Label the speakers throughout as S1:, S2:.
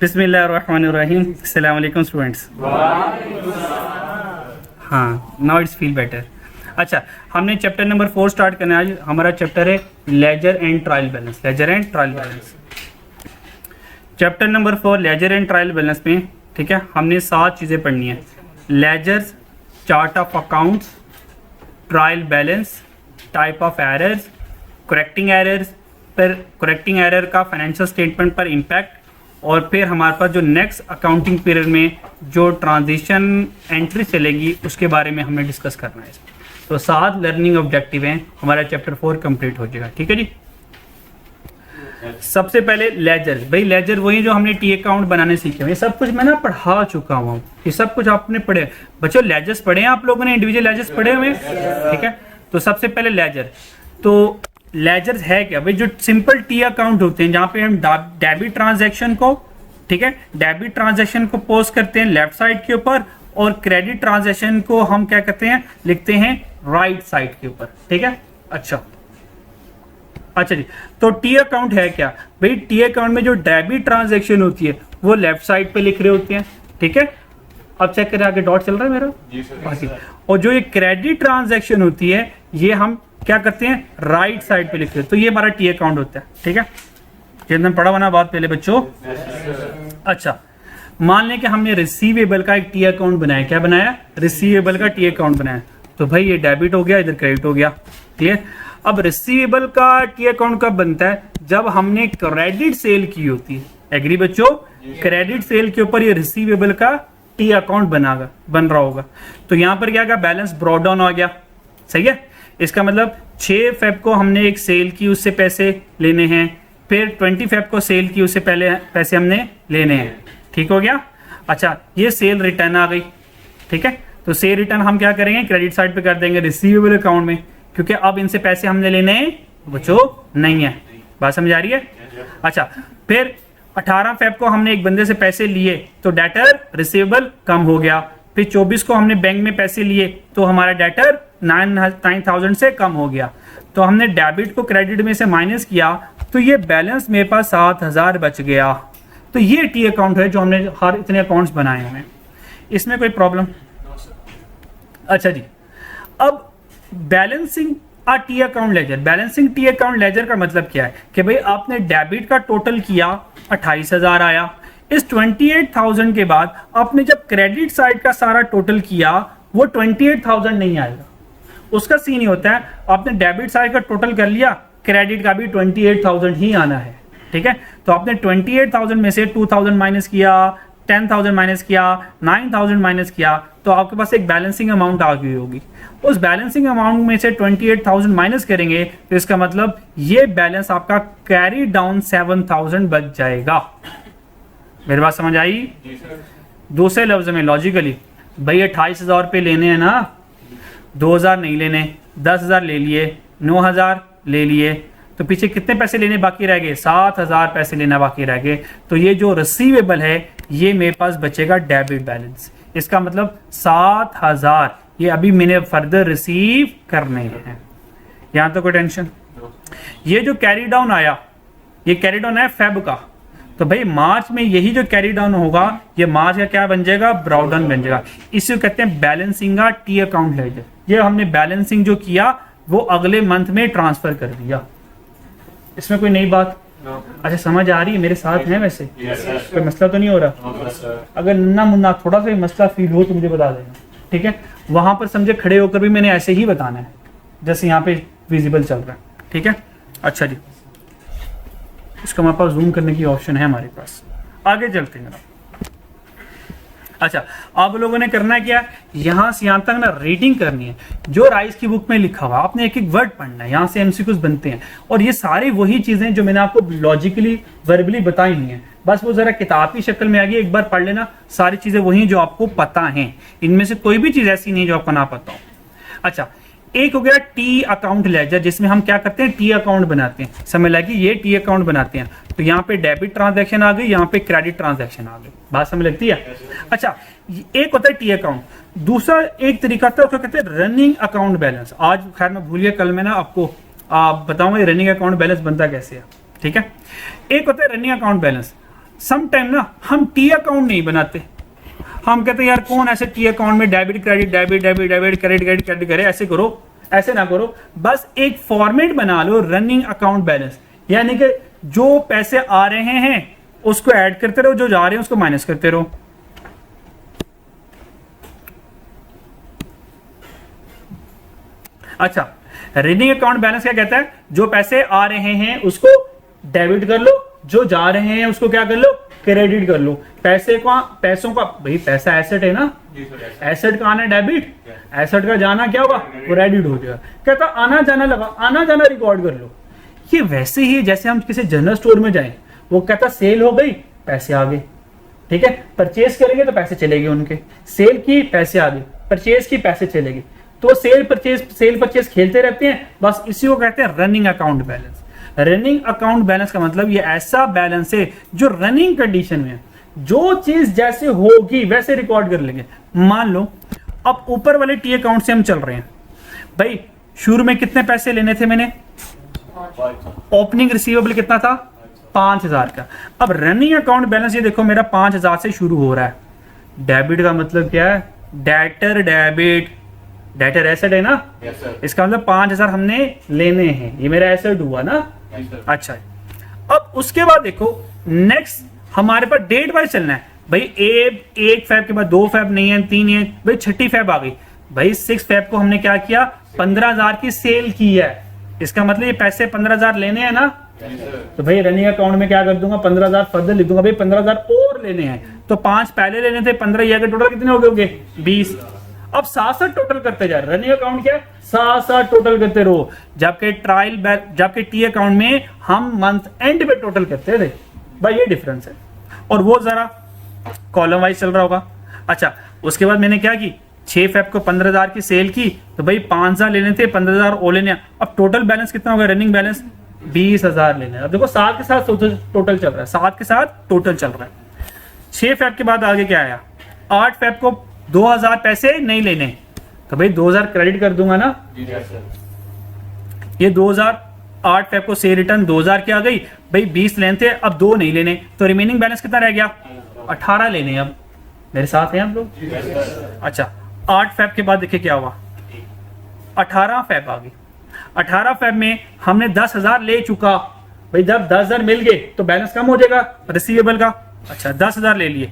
S1: बिस्मिल्लाहिर्रहमानिर्रहीम। अस्सलाम वालेकुम स्टूडेंट्स। हाँ, नाउ इट्स फील बेटर। अच्छा, हमने चैप्टर नंबर 4 स्टार्ट करना है। आज हमारा चैप्टर है ledger and trial balance. Ledger and trial balance, chapter number 4 ledger and trial balance में, ठीक है, हमने 7 चीज़ें पढ़नी है। Ledgers, chart of accounts, trial balance, type of errors, correcting errors, फिर करेक्टिंग एरर का फाइनेंशियल स्टेटमेंट पर इम्पैक्ट, और फिर हमारे पास जो नेक्स्ट अकाउंटिंग पीरियड में जो ट्रांजिशन एंट्री चलेगी उसके बारे में हमने डिस्कस करना है। तो 7 लर्निंग ऑब्जेक्टिव हैं, हमारा चैप्टर 4 कंप्लीट हो जाएगा। ठीक है जी। सबसे पहले लेजर। भाई लेजर वही जो हमने टी अकाउंट बनाने सीखे, ये सब कुछ मैं ना पढ़ा चुका हूँ, ये सब कुछ आपने पढ़े। बच्चों लेजर्स पढ़े हैं आप लोगों ने, इंडिविजुअल लेजर्स पढ़े हुए, ठीक है। तो सबसे पहले लेजर। तो लेजर्स है क्या भाई? जो सिंपल टी अकाउंट होते हैं जहाँ पे हम डेबिट ट्रांजैक्शन को, ठीक है, डेबिट ट्रांजैक्शन को पोस्ट करते हैं लेफ्ट साइड के ऊपर, और क्रेडिट ट्रांजैक्शन को हम क्या करते हैं, लिखते हैं राइट साइड के ऊपर। ठीक है। अच्छा जी। तो टी अकाउंट है क्या भाई? टी अकाउंट में जो डेबिट ट्रांजैक्शन होती है वो लेफ्ट साइड पे लिख रहे होते हैं, ठीक है। अब चेक करें, आगे डॉट चल रहा है मेरा जी सर। और जो ये क्रेडिट ट्रांजैक्शन होती है ये हम क्या करते हैं, राइट साइड पे लिखते हैं। तो ये हमारा टी अकाउंट होता है, ठीक है। जितना पढ़ा बना बात पहले बच्चों। अच्छा, मान लें कि हमने रिसीवेबल का एक टी अकाउंट बनाया। क्या बनाया? रिसीवेबल का टी अकाउंट बनाया। तो भाई ये डेबिट हो गया, इधर क्रेडिट हो गया, क्लियर। अब रिसीवेबल का टी अकाउंट कब बनता है? जब हमने क्रेडिट सेल की होती है। एग्री बच्चों? क्रेडिट सेल के ऊपर ये रिसीवेबल का टी अकाउंट बन रहा होगा। तो यहाँ पर क्या, बैलेंस ब्रॉट डाउन आ गया, सही है। इसका मतलब 6 फेब को हमने एक सेल की, उससे पैसे लेने हैं, फिर 20 फेब को सेल की, उससे पहले पैसे हमने लेने हैं, ठीक हो गया। अच्छा, ये सेल रिटर्न आ गई, ठीक है। तो सेल रिटर्न हम क्या करेंगे, क्रेडिट साइड पे कर देंगे रिसीवेबल अकाउंट में, क्योंकि अब इनसे पैसे हमने लेने बच्चों नहीं है। बात समझ आ रही है? अच्छा, फिर 18 फेब को हमने एक बंदे से पैसे लिए तो डेटर रिसीवेबल कम हो गया। फिर 24 को हमने बैंक में पैसे लिए तो हमारा डेटर 9,000 से कम हो गया। तो हमने डेबिट को क्रेडिट में से माइनस किया तो ये बैलेंस मेरे पास 7,000 बच गया। तो ये टी अकाउंट है जो हमने हर इतने अकाउंट्स बनाए हुए हैं। इसमें कोई प्रॉब्लम? अच्छा जी। अब बैलेंसिंग आ T account ledger. Balancing T account ledger का मतलब क्या है कि भाई आपने डेबिट का टोटल किया 28,000 आया। इस 28,000 के बाद आपने जब क्रेडिट साइड का सारा टोटल किया वो 28,000 नहीं आएगा। उसका सीन ही होता है, आपने डेबिट साइड का टोटल कर लिया, क्रेडिट का भी 28,000 ही आना है, ठीक है। तो आपने 28,000 में से 2,000 माइनस किया, 10,000 माइनस किया, 9,000 माइनस किया, तो आपके पास एक बैलेंसिंग अमाउंट आ गई होगी। उस बैलेंसिंग अमाउंट में से 28,000 माइनस करेंगे तो इसका मतलब ये बैलेंस आपका कैरी डाउन 7,000 बच जाएगा। मेरी बात समझ आई? दूसरे लफ्ज में लॉजिकली, भाई 28,000 रुपये लेने हैं ना, 2,000 नहीं लेने, 10,000 ले लिए, 9,000 ले लिए, तो पीछे कितने पैसे लेने बाकी रह गए? 7,000 पैसे लेना बाकी रह गए। तो ये जो रिसीवेबल है ये मेरे पास बचेगा डेबिट बैलेंस। इसका मतलब 7,000 ये अभी मैंने फर्दर रिसीव करने हैं। यहां तो कोई टेंशन? ये जो कैरी डाउन आया, ये कैरी डाउन है फेब का, तो भाई मार्च में यही जो कैरी डाउन होगा ये मार्च का क्या बन जाएगा, ब्रॉट डाउन बन जाएगा। इसे कहते हैं बैलेंसिंग का टी अकाउंट लेजर। ये हमने बैलेंसिंग जो किया वो अगले मंथ में ट्रांसफर कर दिया। इसमें कोई नई बात? अच्छा, समझ आ रही है? मेरे साथ हैं वैसे? कोई मसला तो नहीं हो रहा? अगर नन्ना मुन्ना थोड़ा सा मसला फील हो तो मुझे बता देना, ठीक है। वहां पर समझे खड़े होकर भी मैंने ऐसे ही बताना है जैसे यहाँ पे विजिबल चल रहा है, ठीक है। अच्छा जी, इसको हमारे पास जूम करने की ऑप्शन है हमारे पास। आगे चलते हैं। अच्छा, आप लोगों ने करना है क्या, यहां से यहां तक ना रीडिंग करनी है जो राइस की बुक में लिखा हुआ, आपने एक एक वर्ड पढ़ना है। यहां से एमसीक्यूज बनते हैं और ये सारी वही चीजें जो मैंने आपको लॉजिकली वर्बली बताई हुई हैं, बस वो जरा किताब की शक्ल में आ गई, एक बार पढ़ लेना। सारी चीजें वही जो आपको पता हैं, इनमें से कोई भी चीज ऐसी नहीं जो आपको ना पता हो। अच्छा, एक हो गया टी अकाउंट लेजर, जिसमें हम क्या करते हैं, टी अकाउंट बनाते हैं। समझ लगी? ये टी अकाउंट बनाते हैं तो यहाँ पे डेबिट ट्रांजैक्शन आ गई, यहाँ पे क्रेडिट ट्रांजैक्शन आ गई। बात समझ लगती है? अच्छा, एक होता है टी अकाउंट, दूसरा एक तरीका था उसको कहते हैं रनिंग अकाउंट बैलेंस। आज खैर मैं भूल गया, कल मैं ना आपको बताऊंगा रनिंग अकाउंट बैलेंस बनता कैसे है, ठीक है। एक होता है running account balance. Some time ना हम टी अकाउंट नहीं बनाते, हम कहते हैं यार कौन ऐसे टी अकाउंट में debit credit debit debit debit credit credit credit करे, ऐसे करो, ऐसे ना करो, बस एक फॉर्मेट बना लो रनिंग अकाउंट बैलेंस, यानी कि जो पैसे आ रहे हैं उसको ऐड करते रहो, जो जा रहे हैं उसको माइनस करते रहो। अच्छा, रनिंग अकाउंट बैलेंस क्या कहता है, जो पैसे आ रहे हैं उसको डेबिट कर लो, जो जा रहे हैं उसको क्या कर लो, क्रेडिट कर लो। पैसों का भाई पैसा एसेट है ना, एसेट का आना डेबिट, एसेट का जाना क्या होगा, क्रेडिट हो जाएगा। कहता आना जाना लगा, आना जाना रिकॉर्ड कर लो। ये वैसे ही जैसे हम किसी जनरल स्टोर में जाएं, वो कहता सेल हो गई पैसे आ गए, ठीक है, परचेज करेंगे तो पैसे चलेंगे उनके, सेल की पैसे आ गए, परचेज की पैसे चलेंगे, तो सेल परचेज खेलते रहते हैं, बस इसी को कहते हैं running account balance. Running account balance का मतलब ये ऐसा बैलेंस है जो रनिंग कंडीशन में है, जो चीज जैसे होगी वैसे रिकॉर्ड कर लेंगे। मान लो अब ऊपर वाले टी अकाउंट से हम चल रहे हैं, भाई शुरू में कितने पैसे लेने थे मैंने, ओपनिंग रिसीवेबल कितना था 5000 का। अब रनिंग अकाउंट बैलेंस ये देखो मेरा 5000 से शुरू हो रहा है। डेबिट का मतलब क्या है, डेटर डेबिट, डेटर एसेट है ना, इसका मतलब 5000 हमने लेने हैं, ये मेरा एसेट हुआ ना। अच्छा, अब उसके बाद देखो नेक्स्ट हमारे पास डेट वाइज चलना है, भाई एक फैब के बाद 2 फैब नहीं है, 3 है, भाई 6 फैब आ गई, भाई 6 फैब को हमने क्या किया, 15000 की सेल की है, इसका मतलब ये पैसे 15000 लेने हैं ना, तो भाई रनिंग अकाउंट में क्या कर दूंगा, 15000 फर्दर लिख दूंगा, भाई 15000 और लेने हैं, तो 5 पहले लेने थे, 15 ये टोटल कितने हो गए 20। अब 7 टोटल करते जा रहे, रनिंग अकाउंट क्या है 7 टोटल करते रहो, जबकि टी अकाउंट में हम मंथ एंड पे टोटल करते थे, भाई ये डिफरेंस है। और वो जरा कॉलम वाइज चल रहा होगा। अच्छा, उसके बाद मैंने क्या की, 6 फेब को 15000 की सेल की, तो भाई 5000 लेने थे, 15000 और लेने। अब टोटल बैलेंस कितना होगा, रनिंग बैलेंस 20000 लेने। अब देखो 7 के साथ टोटल चल रहा है, 7 के साथ टोटल चल रहा है। 6 फेब के बाद आगे क्या आया, 8 फेब को 2000 पैसे नहीं लेने, तो भाई 2000 क्रेडिट कर दूंगा ना, ये 2000 8 फेब को से रिटर्न 2000 की आ गई, भाई 20 लेने थे, अब 2 नहीं लेने, तो रिमेनिंग बैलेंस कितना रह गया, 18 लेने। अब मेरे साथ हैं आप लोग। अच्छा, 8 फेब के बाद देखिए क्या हुआ, 18 फेब आ गई। 18 फेब में हमने 10000 ले चुका, भाई जब 10000 मिल गए तो बैलेंस कम हो जाएगा रिसीवेबल का। अच्छा, 10000 ले लिए,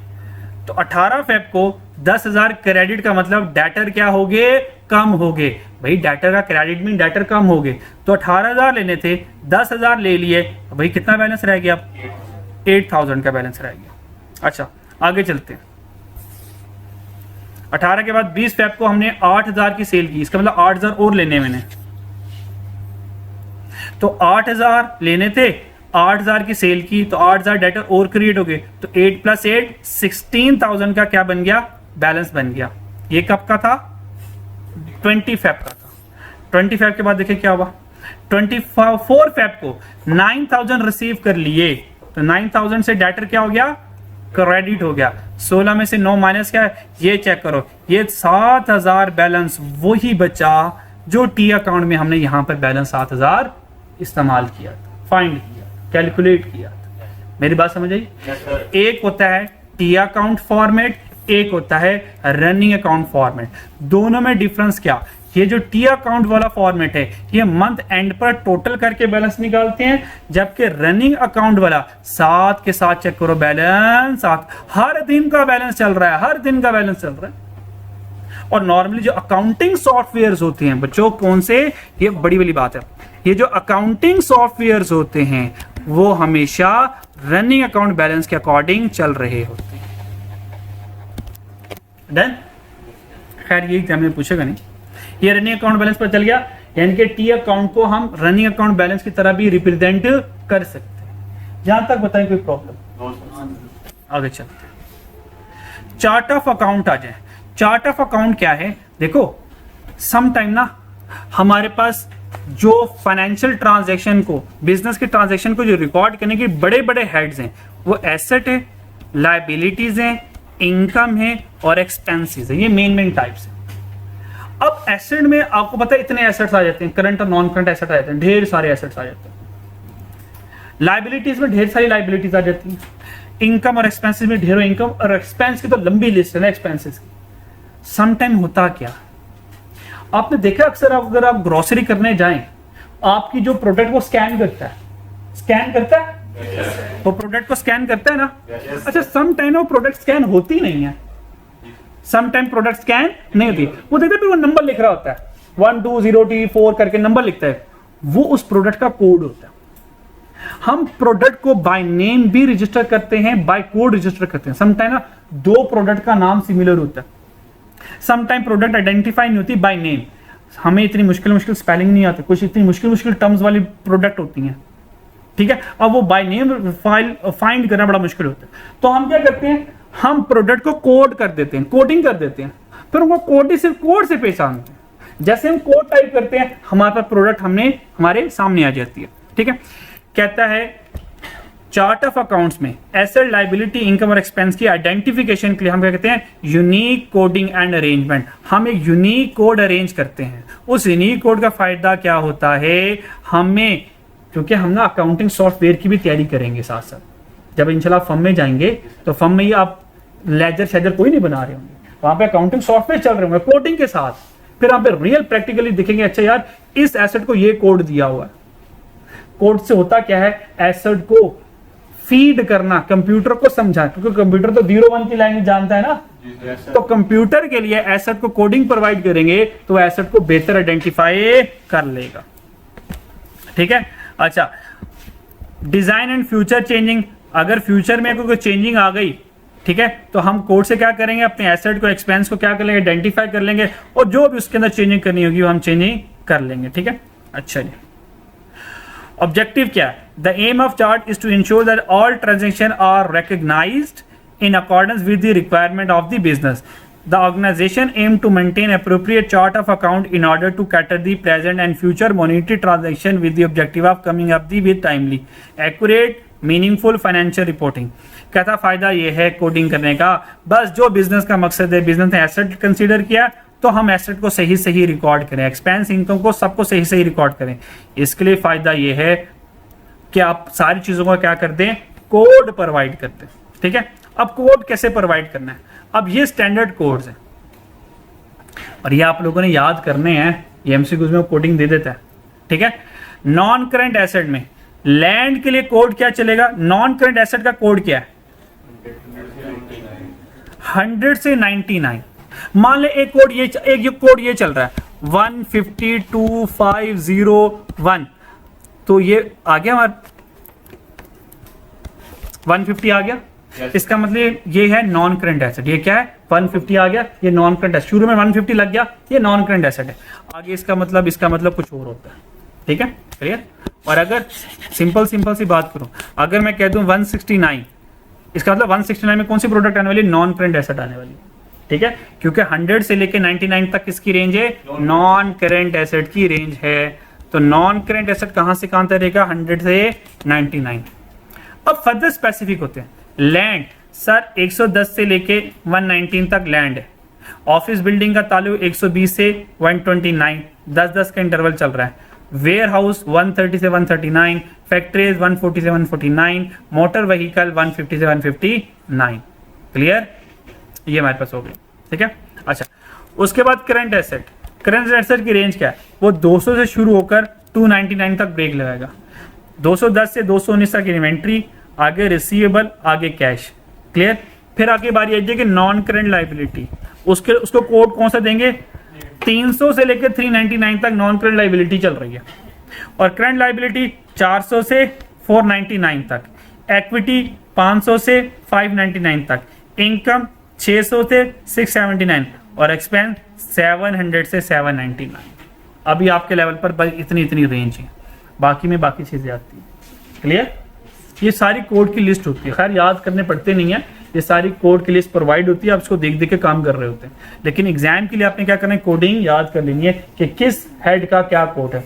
S1: तो 18 फेब को 10000 क्रेडिट का मतलब डेटर क्या हो गए, कम हो गए, भाई डेटर का क्रेडिट में डेटर कम हो गए, तो 18000 लेने थे, 10000 ले लिए, भाई कितना बैलेंस रह गया, 8000 का बैलेंस रह गया। अच्छा, आगे चलते हैं। 18 के बाद 20 फेब को हमने 8000 की सेल की, इसका मतलब 8000 और लेने मैंने, तो 8000 लेने थे, 8000 की सेल की, तो 8000 डेटर और क्रिएट हो गए, तो 8 + 8 16000 का क्या बन गया, बैलेंस बन गया। ये कब का था, 20 फेब का था। 20 फेब के बाद देखिए क्या हुआ, 24 फेब को 9000 रिसीव कर लिए, तो 9000 से डेटर क्या हो गया, क्रेडिट हो गया। 16 में से 9 माइनस क्या है, ये चेक करो, ये 7000 बैलेंस वही बचा जो टी अकाउंट में हमने यहां पर बैलेंस 7000 इस्तेमाल किया था, फाइंड किया, कैलकुलेट किया था। मेरी बात समझ आई। एक होता है टी अकाउंट फॉर्मेट, एक होता है रनिंग अकाउंट फॉर्मेट। दोनों में डिफरेंस क्या, ये जो टी अकाउंट वाला फॉर्मेट है ये मंथ एंड पर टोटल करके बैलेंस निकालते हैं, जबकि रनिंग अकाउंट वाला 7 के साथ चेक करो बैलेंस, 7 हर दिन का बैलेंस चल रहा है, हर दिन का बैलेंस चल रहा है। और नॉर्मली जो अकाउंटिंग सॉफ्टवेयर्स होते हैं बच्चों, कौन से, ये बड़ी वाली बात है, ये जो अकाउंटिंग सॉफ्टवेयर्स होते हैं वो हमेशा रनिंग अकाउंट बैलेंस के अकॉर्डिंग चल रहे होते हैं। डन। खैर ये एग्जाम में पूछेगा नहीं, ये रनिंग अकाउंट बैलेंस पर चल गया, यानी कि टी अकाउंट को हम रनिंग अकाउंट बैलेंस की तरह भी रिप्रेजेंट कर सकते हैं। जहां तक बताएं कोई प्रॉब्लम, आगे चलते हैं। चार्ट ऑफ अकाउंट आ जाए। चार्ट ऑफ अकाउंट क्या है, देखो सम टाइम ना हमारे पास जो फाइनेंशियल ट्रांजैक्शन को, बिजनेस के ट्रांजैक्शन को जो रिकॉर्ड करने के बड़े बड़े हेड्स हैं, वो एसेट है, लायबिलिटीज हैं, इनकम है और एक्सपेंसेस है, ये मेन टाइप्स है। अब एसेट में आपको पता है इतने एसेट्स आ जाते हैं, करंट और नॉन करंट एसेट आ जाते हैं, ढेर सारे एसेट्स आ जाते हैं। लायबिलिटीज में ढेर सारी लायबिलिटीज आ जाती हैं। इनकम और एक्सपेंसेस में ढेरों इनकम और एक्सपेंस की तो लंबी लिस्ट है ना एक्सपेंसेस की। समटाइम होता क्या, आपने देखा अक्सर अगर आप ग्रोसरी करने जाएं, आपकी जो प्रोडक्ट को स्कैन करता है वो प्रोडक्ट को स्कैन करता है ना। अच्छा, सम टाइम वो प्रोडक्ट स्कैन होती नहीं है, सम टाइम प्रोडक्ट स्कैन नहीं होती, वो देखते हैं वो नंबर लिख रहा होता है 120T4 करके नंबर लिखता है, वो उस प्रोडक्ट का कोड होता है। हम प्रोडक्ट को बाय नेम भी रजिस्टर करते हैं, बाय कोड रजिस्टर करते हैं। सम टाइम ना दो प्रोडक्ट का नाम सिमिलर होता है, सम टाइम प्रोडक्ट आइडेंटिफाई नहीं होती बाय नेम। हमें इतनी मुश्किल स्पेलिंग नहीं आती, कुछ इतनी मुश्किल टर्म्स वाली प्रोडक्ट होती हैं, ठीक है। अब वो बाय नेम फाइंड करना बड़ा मुश्किल होता है। तो हम क्या करते हैं, हम प्रोडक्ट को कोड कर देते हैं, कोडिंग कर देते हैं, फिर उनको कोड से पहचानते हैं। जैसे हम कोड टाइप करते हैं, हमारे पास प्रोडक्ट हमारे सामने आ जाती है, ठीक है। कहता है चार्ट ऑफ अकाउंट्स में एसेट, लायबिलिटी, इनकम और एक्सपेंस की आइडेंटिफिकेशन के लिए हम क्या कहते हैं, यूनिक कोडिंग एंड अरेंजमेंट। हम एक यूनिक कोड अरेंज करते हैं। उस यूनिक कोड का फायदा क्या होता है हमें, क्योंकि हम ना अकाउंटिंग सॉफ्टवेयर की भी तैयारी करेंगे साथ साथ। जब इंशाल्लाह फर्म में जाएंगे तो फर्म में ही आप लेजर शेजर कोई नहीं बना रहे होंगे, वहां पे अकाउंटिंग सॉफ्टवेयर चल रहे होंगे कोडिंग के साथ। फिर वहां पे रियल प्रैक्टिकली दिखेंगे, अच्छा यार इस एसेट को ये कोड दिया हुआ है। कोड से होता क्या है, एसेट को फीड करना, कंप्यूटर को समझा, क्योंकि कंप्यूटर तो 0-1 की लैंग्वेज जानता है ना। तो कंप्यूटर के लिए एसेट को कोडिंग प्रोवाइड करेंगे तो एसेट को बेहतर आइडेंटिफाई कर लेगा, ठीक है। अच्छा, डिजाइन एंड फ्यूचर चेंजिंग, अगर फ्यूचर में कोई चेंजिंग आ गई, ठीक है, तो हम कोड से क्या करेंगे, अपने एसेट को, एक्सपेंस को क्या कर लेंगे, आइडेंटिफाई कर लेंगे, और जो भी उसके अंदर चेंजिंग करनी होगी वो हम चेंजिंग कर लेंगे, ठीक है। अच्छा जी, ऑब्जेक्टिव क्या है, the aim of chart is to ensure that all transaction are recognized in accordance with the requirement of the business. The organization aim to maintain appropriate chart of account in order to cater the present and future monetary transaction with the objective of coming up with timely, accurate, meaningful financial reporting. क्या था फायदा ये है coding करने का, बस जो business का मकसद है, बिजनेस ने एसेट कंसीडर किया तो हम एसेट को सही रिकॉर्ड करें, एक्सपेंस इनकम को सबको सही रिकॉर्ड करें। इसके लिए फायदा ये है कि आप सारी चीजों का क्या कर दें, कोड प्रोवाइड करते हैं, ठीक है। अब कोड कैसे प्रोवाइड करना है, अब ये स्टैंडर्ड कोड्स हैं और ये आप लोगों ने याद करने हैं, ये एमसीक्यूज में कोडिंग दे देता है, ठीक है। नॉन करंट एसेट में लैंड के लिए कोड क्या चलेगा, नॉन करंट एसेट का कोड क्या है, 100 से 99। मान ले एक कोड ये चल रहा है 152,501, तो ये आ गया हमारा 150 आ गया। इसका मतलब ये है नॉन करंट एसेट, ये क्या है 150 आ गया, ये नॉन करंट एसेट, शुरू में 150 लग गया, ये नॉन करंट एसेट है। आगे इसका मतलब कुछ और होता है, ठीक है, क्लियर। और अगर सिंपल सी बात करूं, अगर मैं कह दूं 169, इसका मतलब 169 में कौन सी प्रोडक्ट आने वाली, नॉन करंट एसेट आने वाली, ठीक है, क्योंकि 100 से लेके 99 तक किसकी रेंज है, नॉन करंट एसेट की रेंज है। तो नॉन करंट एसेट कहां से कहां तक रहेगा, 100 से 99। अब फर्दर स्पेसिफिक होते हैं, लैंड सर 110 से लेके 119 तक लैंड है, ऑफिस बिल्डिंग का ताल्लुक 120 से 129, 10-10 का इंटरवल चल रहा है, वेयर हाउस 130 से 139, फैक्ट्रीज 140 से 149, मोटर व्हीकल 150 से 159, क्लियर, ये हमारे पास हो गई, ठीक है। अच्छा, उसके बाद करंट एसेट की रेंज क्या है, वो 200 से शुरू होकर 299 तक ब्रेक लगाएगा, 210 से 219 तक इन्वेंट्री, आगे रिसीवेबल, आगे कैश, क्लियर। फिर आगे बारी आई कि नॉन करंट लायबिलिटी, उसको कोड कौन सा देंगे, 300 से लेकर 399 तक नॉन करंट लायबिलिटी चल रही है, और करंट लायबिलिटी 400 से 499 तक, एक्विटी 500 से 599 तक, इनकम 600 से 679, और एक्सपेंस 700 से 799। अभी आपके लेवल पर इतनी रेंज है, बाकी में बाकी चीजें आती है, क्लियर। ये सारी कोड की लिस्ट होती है, खैर याद करने पड़ते नहीं है, ये सारी कोड की लिस्ट प्रोवाइड होती है, आप इसको देख के काम कर रहे होते हैं। लेकिन एग्जाम के लिए आपने क्या करना है, कोडिंग याद कर लेनी है कि किस हेड का क्या कोड है,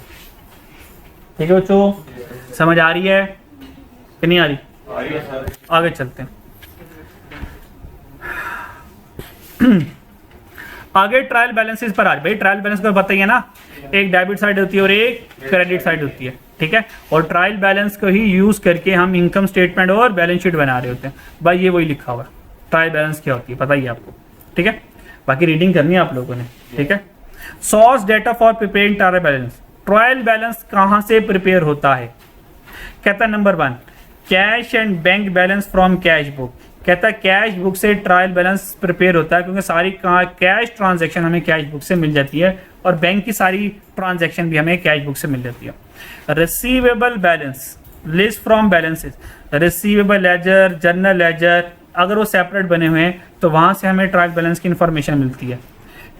S1: ठीक है बच्चों, समझ आ रही है कि नहीं आ रही, आगे चलते हैं। आगे ट्रायल बैलेंसेस पर आज, भाई ट्रायल बैलेंस को बताइए ना, एक डेबिट साइड होती है और एक क्रेडिट साइड होती है, ठीक है, और ट्रायल बैलेंस को ही यूज करके हम इनकम स्टेटमेंट और बैलेंस शीट बना रहे होते हैं। भाई ये वही लिखा हुआ है, ट्रायल बैलेंस क्या होती है पता ही आपको, ठीक है, बाकी रीडिंग करनी है आप लोगों ने, ठीक है। Source data for preparing trial balance, trial balance कहां से प्रिपेयर होता है? कहता number 1 cash and bank balance from cash book, कहता है कैश बुक से ट्रायल बैलेंस प्रिपेयर होता है, क्योंकि सारी कैश ट्रांजैक्शन हमें कैश बुक से मिल जाती है और बैंक की सारी ट्रांजैक्शन भी हमें कैश बुक से मिल जाती है। Receivable balance list from balances, receivable ledger, journal ledger अगर वो सेपरेट बने हुए हैं तो वहां से हमें ट्रायल बैलेंस की इंफॉर्मेशन मिलती है।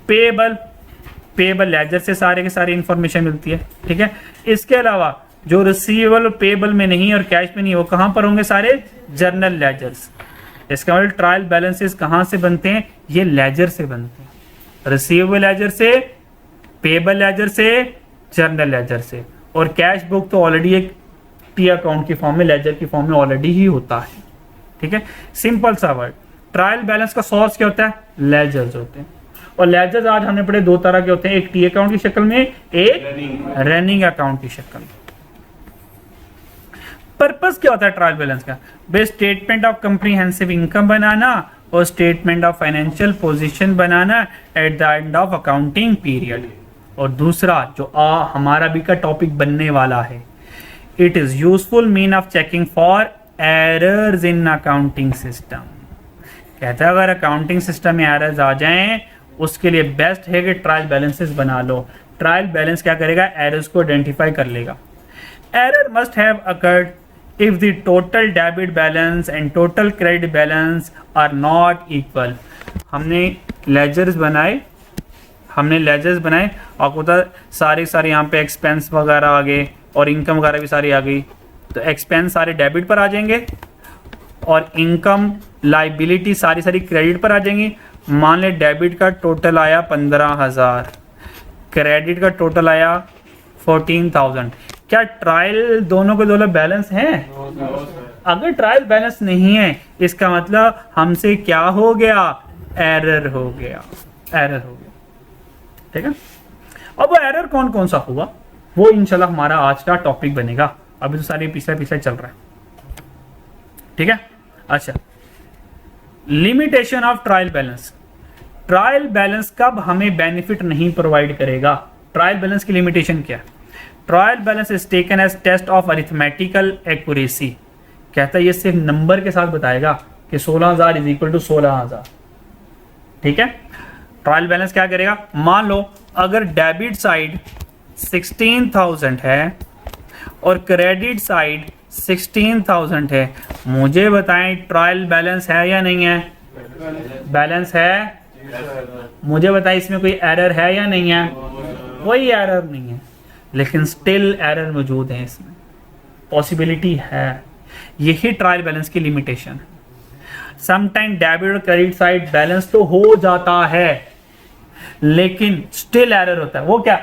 S1: पेएबल लेजर से सारे के सारी इंफॉर्मेशन मिलती है, ठीक है। इसके अलावा जो रिसीवेबल पेएबल में नहीं और कैश में नहीं, वो कहां पर होंगे? सारे जर्नल लेजर्स। इसका मतलब ट्रायल बैलेंसेस कहां से बनते हैं? ये लेजर से बनते हैं, रिसीवेबल लेजर से, पेएबल लेजर से, जर्नल लेजर से। और कैश बुक तो ऑलरेडी एक टी अकाउंट की फॉर्म में, लेजर की फॉर्म में ऑलरेडी ही होता है, ठीक है। सिंपल सा वर्ड। ट्रायल बैलेंस का सोर्स क्या होता है? लेजर्स होते हैं। और लेजर्स आज हमने पढ़े दो तरह के होते हैं, एक टी अकाउंट की शक्ल में, एक रनिंग अकाउंट की शक्ल में। पर्पस क्या होता है ट्रायल बैलेंस का? बे स्टेटमेंट ऑफ कंप्रीहेंसिव इनकम बनाना और statement of financial position banana at the end of accounting period. और दूसरा जो हमारा भी का टॉपिक बनने वाला है, it is useful mean of checking for errors in accounting system. कहता है अगर अकाउंटिंग सिस्टम में एरर्स आ जाएं उसके लिए बेस्ट है कि ट्रायल बैलेंसेस बना लो। ट्रायल बैलेंस क्या करेगा? एरर्स को आइडेंटिफाई कर लेगा। Error must have occurred if the total debit balance and total credit balance are not equal। हमने लेजर्स बनाए आपको पता सारे यहाँ पे एक्सपेंस वगैरह आ गए और इनकम वगैरह भी सारी आ गई। तो एक्सपेंस सारे डेबिट पर आ जाएंगे और इनकम लाइबिलिटी सारी क्रेडिट पर आ जाएंगी। मान ले डेबिट का टोटल आया 15,000, क्रेडिट का टोटल आया 14,000। क्या ट्रायल दोनों के दोनों बैलेंस हैं? अगर ट्रायल बैलेंस नहीं है इसका मतलब हमसे क्या हो गया? एरर हो गया, ठीक है। अब वो एरर कौन कौन सा हुआ वो इंशाल्लाह हमारा आज का टॉपिक बनेगा। अभी तो सारी पिछला चल रहा है, ठीक है। अच्छा, limitation of trial balance. Trial balance कब हमें बेनिफिट नहीं प्रोवाइड करेगा? ट्रायल बैलेंस की लिमिटेशन क्या है? Trial balance is taken as test of arithmetical accuracy. कहता है ये सिर्फ नंबर के साथ बताएगा कि 16,000 इज इक्वल टू 16,000, ठीक है। ट्रायल बैलेंस क्या करेगा? मान लो अगर डेबिट साइड 16,000 है और क्रेडिट साइड 16,000 है, मुझे बताएं ट्रायल बैलेंस है या नहीं है? बैलेंस है। मुझे बताएं इसमें कोई एरर है या नहीं है? कोई एरर नहीं है, लेकिन स्टिल एरर मौजूद है, इसमें पॉसिबिलिटी है। यही ट्रायल बैलेंस की लिमिटेशन है। समटाइम डेबिट और क्रेडिट साइड बैलेंस तो हो जाता है लेकिन स्टिल एरर होता है। वो क्या?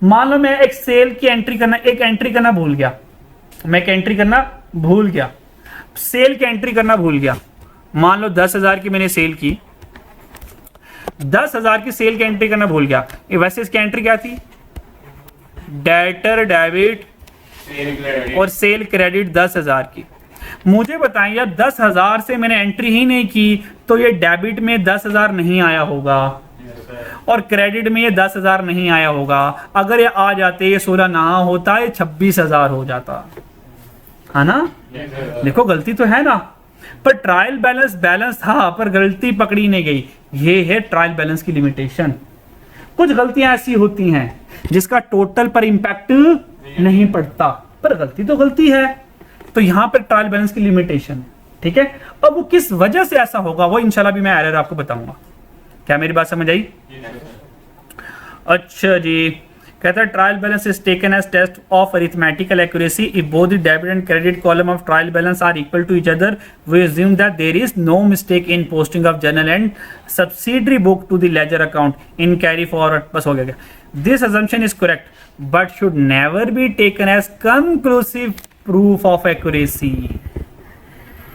S1: मान लो मैं एक सेल की एंट्री करना भूल गया। सेल की एंट्री करना भूल गया। मान लो 10,000 की मैंने सेल की, 10,000 की सेल की एंट्री करना भूल गया। वैसे इसकी एंट्री क्या थी? डेटर डेबिट और सेल क्रेडिट 10,000 की। मुझे बताएं यार 10,000 से मैंने एंट्री ही नहीं की तो ये डेबिट में 10,000 नहीं आया होगा और क्रेडिट में ये 10,000 नहीं आया होगा। अगर ये आ जाते, ये 16 ना होता, ये 26,000 हो जाता, है ना। देखो गलती तो है ना, पर ट्रायल बैलेंस था पर गलती पकड़ी नहीं गई। ये है ट्रायल बैलेंस की लिमिटेशन। कुछ गलतियां ऐसी होती हैं जिसका टोटल पर इंपैक्ट नहीं पड़ता, पर गलती तो गलती है। तो यहां पर ट्रायल बैलेंस की लिमिटेशन है, ठीक है। अब वो किस वजह से ऐसा होगा वो इंशाल्लाह भी मैं एरर आपको बताऊंगा। क्या मेरी बात समझ आई? अच्छा जी, कहता है trial balance is taken as test of arithmetical accuracy if both the debit and credit column of trial balance are equal to each other we assume that there is no mistake in posting of journal and subsidiary book to the ledger account in carry forward. बस हो गया। This assumption is correct but should never be taken as conclusive proof of accuracy.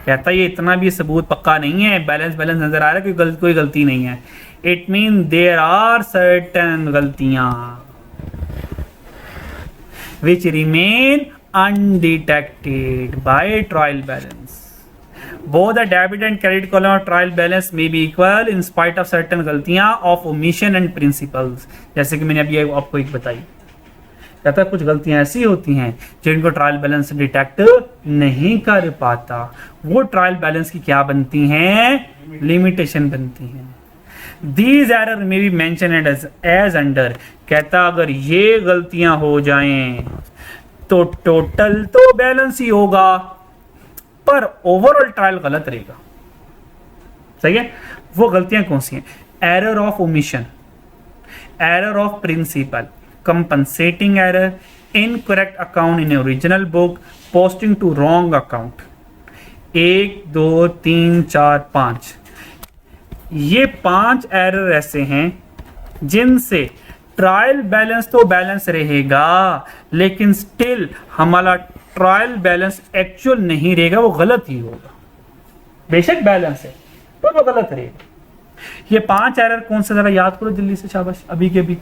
S1: कहता है ये इतना भी सबूत पक्का नहीं है। बैलेंस नजर आ रहा है कि कोई गलती नहीं है। It mean there are certain गलतियां। which remain undetected by trial balance. Both the debit and credit column of trial balance may be equal in spite of certain गलतियां of omission and principles. जैसे कि मैंने अभी आपको एक बताई, कहता है कुछ गलतियां ऐसी होती हैं जिनको ट्रायल बैलेंस डिटेक्ट नहीं कर पाता, वो ट्रायल बैलेंस की क्या बनती हैं, लिमिटेशन बनती हैं. These error may be mentioned as under. कहता अगर ये गलतियां हो जाएं तो टोटल तो बैलेंस ही होगा पर ओवरऑल ट्रायल गलत रहेगा. सही है. वो गलतियां कौन सी हैं? Error of omission, error of principle, compensating error, incorrect account in original book, posting to wrong account. 1 2 3 4 5 ये 5 एरर ऐसे हैं जिनसे ट्रायल बैलेंस तो बैलेंस रहेगा लेकिन स्टिल हमारा ट्रायल बैलेंस एक्चुअल नहीं रहेगा, वो गलत ही होगा. बेशक बैलेंस है पर वो गलत रहेगा. ये 5 एरर कौन से, जरा याद करो जल्दी से, शाबाश. अभी के भी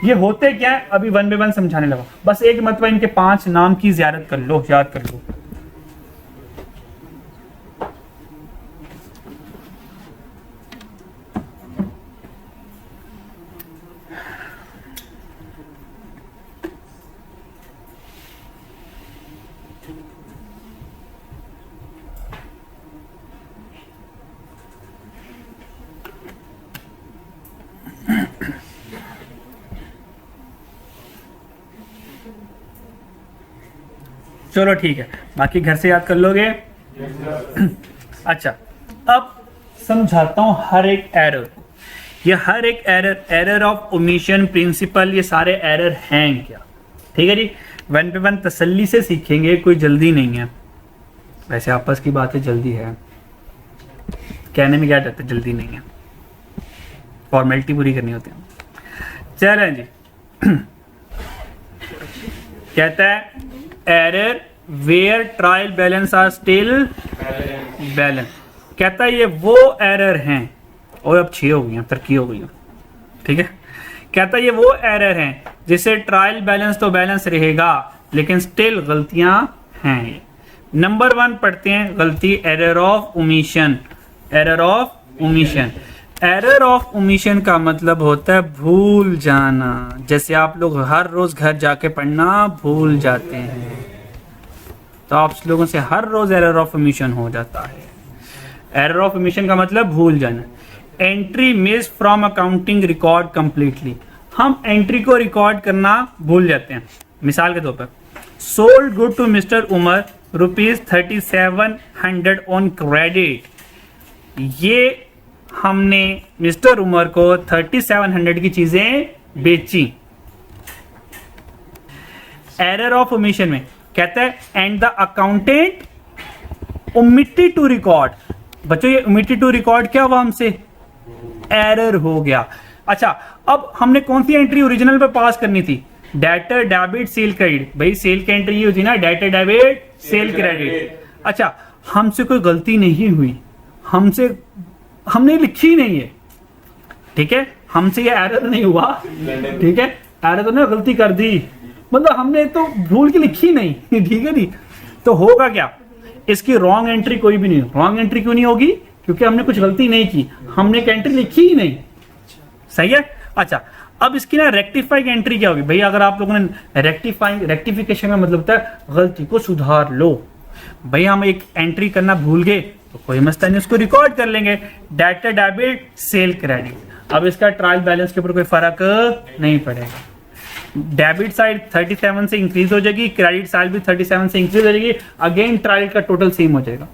S1: ये होते क्या है, अभी 1 by 1 समझाने लगा. बस एक मतलब इनके 5 नाम की जियारत कर लो, याद कर लो. चलो ठीक है, बाकी घर से याद कर लोगे. अच्छा, अब समझाता हूं हर एक एरर. ये हर एक error, error of omission, principle, ये सारे एरर हैं क्या. ठीक है जी. 1 by 1 तसल्ली से सीखेंगे, कोई जल्दी नहीं है. वैसे आपस की बात है, जल्दी है, कहने में क्या जाता है, जल्दी नहीं है, फॉर्मेलिटी पूरी करनी होती है. चलें जी. कहता है error where trial balance are still balance. कहता है ये वो एरर हैं, और अब 6 हो गई हैं, तरक्की हो गई है. ठीक है. कहता है ये वो एरर हैं जिसे ट्रायल बैलेंस तो बैलेंस रहेगा लेकिन स्टिल गलतियां हैं. नंबर 1 पढ़ते हैं गलती, error of omission. Error of omission, error of omission का मतलब होता है भूल जाना. जैसे आप लोग हर रोज घर जाके पढ़ना भूल जाते हैं, तो आप लोगों से हर रोज एरर ऑफ ओमिशन हो जाता है. एरर ऑफ ओमिशन का मतलब भूल जाना. Entry miss from accounting record completely. हम एंट्री को रिकॉर्ड करना भूल जाते हैं. मिसाल के तौर पर, sold good to mister Umar ₹3700 on credit. ये हमने मिस्टर उमर को 3700 की चीजें बेची. एरर ऑफ ओमिशन में कहता है and the accountant omitted to record. बच्चों ये ओमिटेड टू रिकॉर्ड क्या हुआ, हमसे एरर हो गया. अच्छा, अब हमने कौन सी एंट्री ओरिजिनल पे पास करनी थी, डेटर डेबिट सेल क्रेडिट. भाई सेल की एंट्री ये होती ना, डेटर डेबिट सेल क्रेडिट. अच्छा, हमसे कोई गलती नहीं हुई, हमने लिखी नहीं है. ठीक है, हमसे ये एरर नहीं हुआ. ठीक है, एरर तो ना गलती कर दी, मतलब हमने तो भूल के लिखी नहीं. ठीक है जी. तो होगा क्या, इसकी रॉन्ग एंट्री कोई भी नहीं. रॉन्ग एंट्री क्यों नहीं होगी, क्योंकि हमने कुछ गलती नहीं की, हमने एक एंट्री लिखी ही नहीं. सही है. अच्छा, अब इसकी ना रेक्टिफाइंग एंट्री क्या होगी. भाई अगर आप लोगों ने रेक्टिफिकेशन का मतलब होता है गलती को सुधार लो. भाई हम एक एंट्री करना भूल गए तो कोई मसला नहीं, उसको रिकॉर्ड कर लेंगे, डेटर डेबिट सेल क्रेडिट. अब इसका ट्रायल बैलेंस के ऊपर कोई फर्क नहीं पड़ेगा. डेबिट साइड 37 से इंक्रीज हो जाएगी, क्रेडिट साइड भी 37 से इंक्रीज हो जाएगी. अगेन ट्रायल का टोटल सेम हो जाएगा,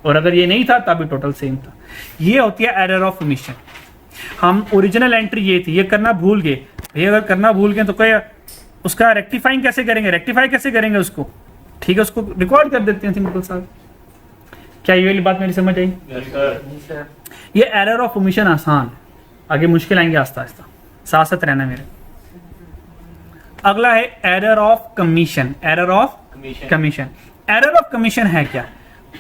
S1: और अगर ये नहीं था तब भी टोटल सेम था. ये होती है एरर ऑफ ओमिशन. हम ओरिजिनल एंट्री ये थी, ये करना भूल गए. भाई अगर करना भूल गए तो क्या उसका रेक्टिफाइंग कैसे करेंगे, रेक्टिफाई कैसे करेंगे उसको. ठीक है, उसको रिकॉर्ड कर देते हैं सिंपल सा. क्या ये वाली बात मेरी समझ आई? ये एरर ऑफ ओमिशन आसान है, आगे मुश्किल आएंगे आस्ता आस्ता, साथ साथ रहना मेरे. अगला है error of commission. Error of commission. Error of commission है क्या,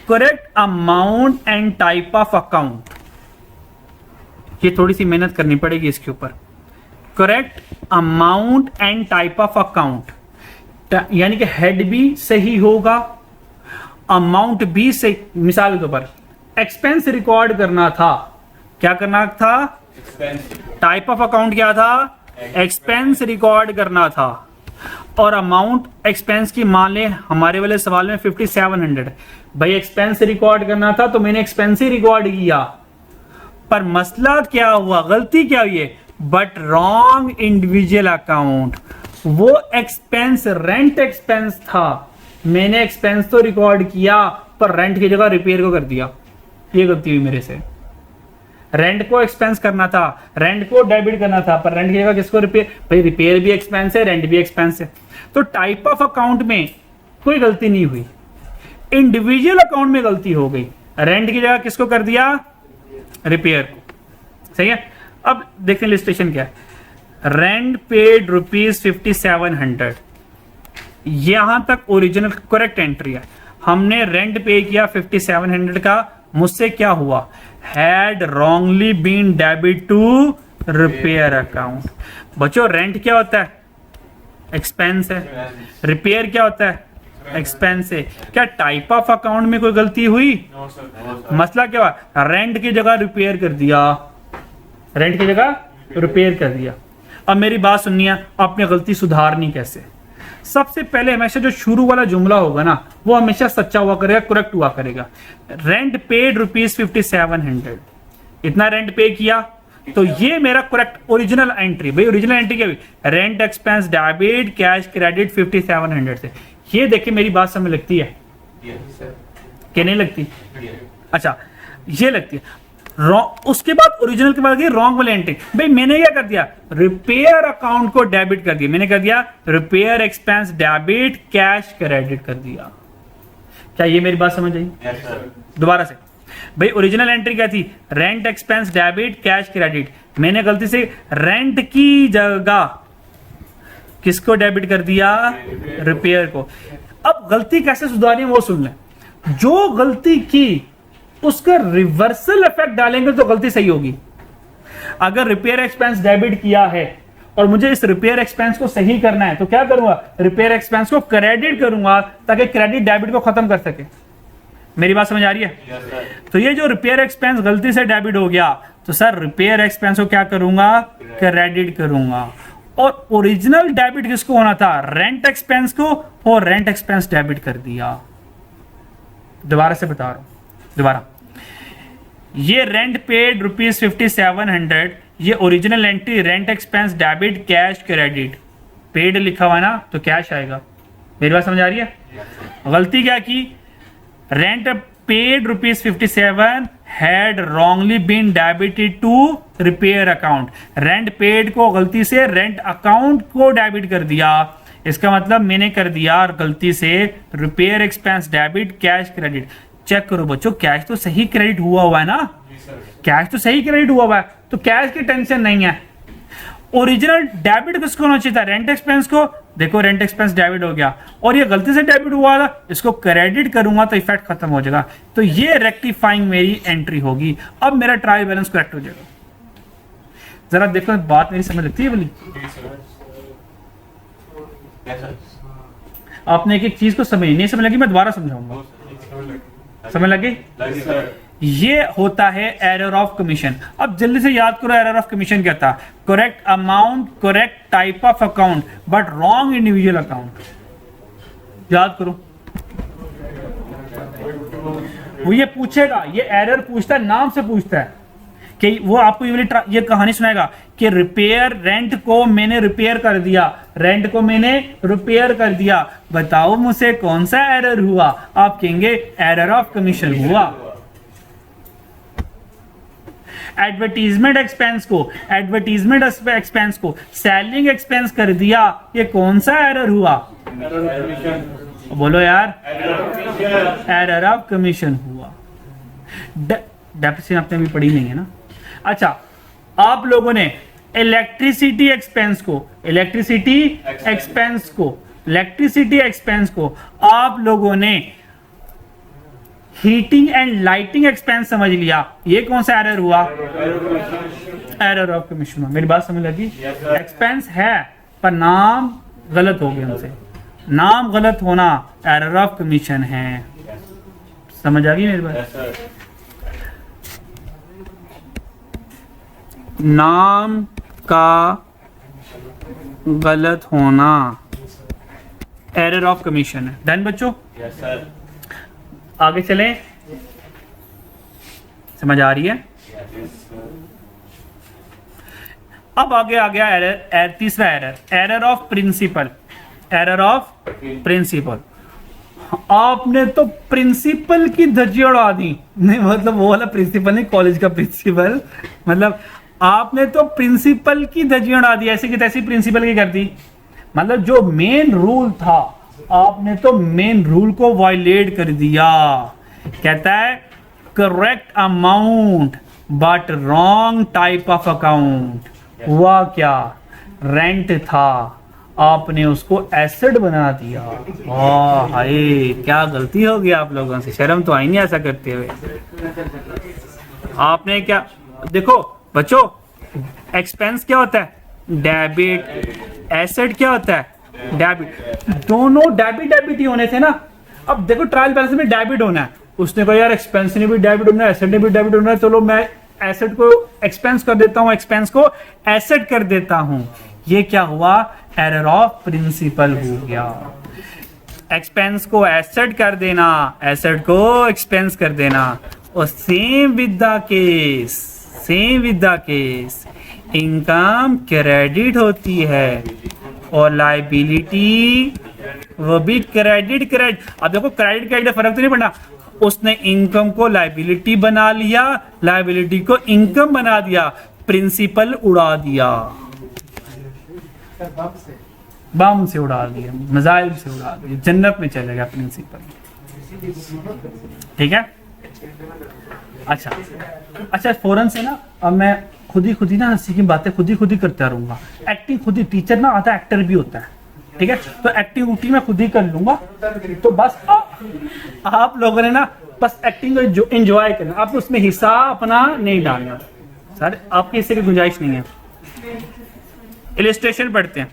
S1: correct amount and type of account. ये थोड़ी सी मेहनत करनी पड़ेगी इसके ऊपर. Correct amount and type of account. यानी कि हेड भी सही होगा, अमाउंट भी सही। मिसाल के तौर पर एक्सपेंस रिकॉर्ड करना था, क्या करना था? टाइप ऑफ अकाउंट क्या था? एक्सपेंस रिकॉर्ड करना था, और अमाउंट एक्सपेंस की मान ले हमारे वाले सवाल में 5700। भाई एक्सपेंस रिकॉर्ड करना था तो मैंने एक्सपेंस ही रिकॉर्ड किया, पर मसला क्या हुआ, गलती क्या हुई है? But wrong individual account. वो एक्सपेंस रेंट एक्सपेंस था, मैंने एक्सपेंस तो रिकॉर्ड किया पर रेंट की जगह रिपेयर को कर दिया। ये गलती हुई मेरे से। रेंट को एक्सपेंस करना था, रेंट को डेबिट करना था, पर रेंट की जगह किसको रिपेयर? भाई रिपेयर भी एक्सपेंस है, रेंट भी एक्सपेंस है। तो टाइप ऑफ अकाउंट में कोई गलती नहीं हुई, इंडिविजुअल अकाउंट में गलती हो गई। रेंट की जगह किसको कर दिया? रिपेयर को। सही है। अब देखते हैं लिस्टेशन क्या है। रेंट पेड ₹5700, यहां तक ओरिजिनल करेक्ट एंट्री है। हमने रेंट पे किया 5700 का, मुझसे क्या हुआ? Had wrongly been debit to repair account. बच्चों रेंट क्या होता है? एक्सपेंस है। रिपेयर क्या होता है? एक्सपेंस है। क्या टाइप ऑफ अकाउंट में कोई गलती हुई? मसला क्या हुआ? रेंट की जगह रिपेयर कर दिया, रेंट की जगह रिपेयर कर दिया। अब मेरी बात सुननी है, आपने गलती सुधारनी कैसे? सबसे पहले हमेशा जो शुरू वाला जुमला होगा ना, वो हमेशा सच्चा हुआ करेगा, करेक्ट हुआ करेगा। रेंट पेड ₹5700, इतना रेंट पे किया, तो ये मेरा करेक्ट ओरिजिनल एंट्री। भाई ओरिजिनल एंट्री क्या हुई? Rent expense debit cash credit 5700 से। ये देखिए मेरी बात समझ लगती है कि नहीं लगती? अच्छा ये लगती है। उसके बाद ओरिजिनल के बाद रॉन्ग वाली एंट्री। भाई मैंने क्या कर दिया? रिपेयर अकाउंट को डेबिट कर दिया। मैंने कर दिया repair expense debit cash credit कर दिया। क्या ये मेरी बात समझ आई? दोबारा से। भाई ओरिजिनल एंट्री क्या थी? Rent expense debit cash credit. मैंने गलती से रेंट की जगह किसको डेबिट कर दिया? रिपेयर को। अब गलती कैसे सुधारनी है वो सुन लें। जो गलती की उसका रिवर्सल इफेक्ट डालेंगे तो गलती सही होगी। अगर रिपेयर एक्सपेंस डेबिट किया है और मुझे इस रिपेयर एक्सपेंस को सही करना है तो क्या करूंगा? रिपेयर एक्सपेंस को क्रेडिट करूंगा ताकि क्रेडिट डेबिट को खत्म कर सके। मेरी बात समझ आ रही है? तो ये जो रिपेयर एक्सपेंस गलती से डेबिट हो गया तो सर रिपेयर एक्सपेंस को क्या करूंगा? क्रेडिट करूंगा। और ओरिजिनल डेबिट किसको होना था? रेंट एक्सपेंस को, और रेंट एक्सपेंस डेबिट कर दिया। दोबारा से बता रहा हूं, दोबारा। ये रेंट पेड ₹5700, ये original entry rent expense debit cash credit. Paid लिखा हुआ ना तो कैश आएगा। मेरी बात समझ आ रही है? गलती क्या की? Rent paid ₹57 had wrongly been debited to repair account. Rent paid को गलती से रेंट अकाउंट को डेबिट कर दिया। इसका मतलब मैंने कर दिया गलती से repair expense debit cash credit. Check करो बच्चों, कैश तो सही क्रेडिट हुआ है ना? कैश तो सही क्रेडिट हुआ है, तो कैश की टेंशन नहीं है। ओरिजिनल डेबिट किसको होना चाहिए था? रेंट एक्सपेंस को। देखो रेंट एक्सपेंस डेबिट हो गया और ये गलती से डेबिट हुआ था, इसको क्रेडिट करूंगा तो इफेक्ट खत्म हो जाएगा। तो ये रेक्टिफाइंग मेरी एंट्री होगी। अब मेरा ट्रायल बैलेंस करेक्ट हो जाएगा। जरा देखो बात मेरी समझ लगती है बोली? आपने एक एक चीज को समझ नहीं समझ लगी, मैं दोबारा समझाऊंगा। समझ लगी? ये होता है एरर ऑफ कमीशन। अब जल्दी से याद करो एरर ऑफ कमीशन क्या था? Correct amount, correct type of account, but wrong individual account. याद करो। वो ये पूछेगा, ये एरर पूछता है, नाम से पूछता है कि वो आपको ये कहानी सुनाएगा कि रिपेयर, रेंट को मैंने रिपेयर कर दिया, रेंट को मैंने रिपेयर कर दिया, बताओ मुझसे कौन सा एरर हुआ? आप कहेंगे एरर ऑफ कमीशन हुआ। एडवर्टीजमेंट एक्सपेंस को, एडवर्टीजमेंट एक्सपेंस को सेलिंग एक्सपेंस कर दिया, ये कौन सा एरर हुआ? बोलो यार, एरर ऑफ कमीशन हुआ। डेप्रिसिएशन आपने अभी पढ़ी नहीं है ना? अच्छा, आप लोगों ने इलेक्ट्रिसिटी एक्सपेंस को, इलेक्ट्रिसिटी एक्सपेंस को आप लोगों ने हीटिंग एंड लाइटिंग एक्सपेंस समझ लिया। ये कौन सा एरर हुआ? Error of commission. मेरी बात समझ लगी? एक्सपेंस है पर नाम गलत हो गया हमसे। नाम गलत होना एरर ऑफ कमीशन है। समझ आ गई मेरी बात? नाम का गलत होना एरर ऑफ कमीशन है। डन बच्चों?
S2: Yes sir.
S1: आगे चलें, समझ आ रही है? अब आगे आ गया एरर, तीसरा error of principle. Error of principle, आपने तो प्रिंसिपल की धज्जी उड़ा दी। नहीं मतलब वो वाला प्रिंसिपल नहीं, कॉलेज का प्रिंसिपल, मतलब आपने तो प्रिंसिपल की धज्जी उड़ा दी, ऐसी की तैसी प्रिंसिपल की कर दी। मतलब जो मेन रूल था आपने तो मेन रूल को वायलेट कर दिया। कहता है correct amount but wrong type of account. हुआ क्या? रेंट था, आपने उसको एसेट बना दिया। हाय क्या गलती हो गई आप लोगों से, शर्म तो आई नहीं ऐसा करते हुए। आपने क्या, देखो बच्चों, एक्सपेंस क्या होता है? डेबिट। एसेट क्या होता है? डेबिट। दोनों डेबिट ही होने थे ना। अब देखो ट्रायल बैलेंस में डेबिट होना है, उसने कहा यार एक्सपेंस ने भी डेबिट होना है, एसेट ने भी डेबिट होना है, चलो मैं एसेट को एक्सपेंस कर देता हूं, एक्सपेंस को एसेट कर देता हूं। ये क्या हुआ? एरर ऑफ प्रिंसिपल हो गया। एक्सपेंस को एसेट कर देना, एसेट को एक्सपेंस कर देना। और same with the case, income credit होती है और लायबिलिटी वो भी क्रेडिट। अब देखो क्रेडिट फर्क तो नहीं पड़ना, उसने इनकम को लायबिलिटी बना लिया, लायबिलिटी को इनकम बना दिया, प्रिंसिपल उड़ा दिया, बम से उड़ा दिया, मिसाइल से उड़ा दिया, जन्नत में चले गया प्रिंसिपल। ठीक है? अच्छा फौरन से ना अब मैं खुद ही ना हंसी की बातें खुद ही करता रहूंगा। एक्टिंग खुद ही, टीचर ना आधा एक्टर भी होता है, ठीक है? तो एक्टिंग उटी मैं खुद ही कर लूंगा। तो बस आप लोगों ने ना बस एक्टिंग को एंजॉय करना, आप उसमें हिस्सा अपना नहीं डालना। सर आपके हिस्से की गुंजाइश नहीं है। इलस्ट्रेशन पढ़ते हैं,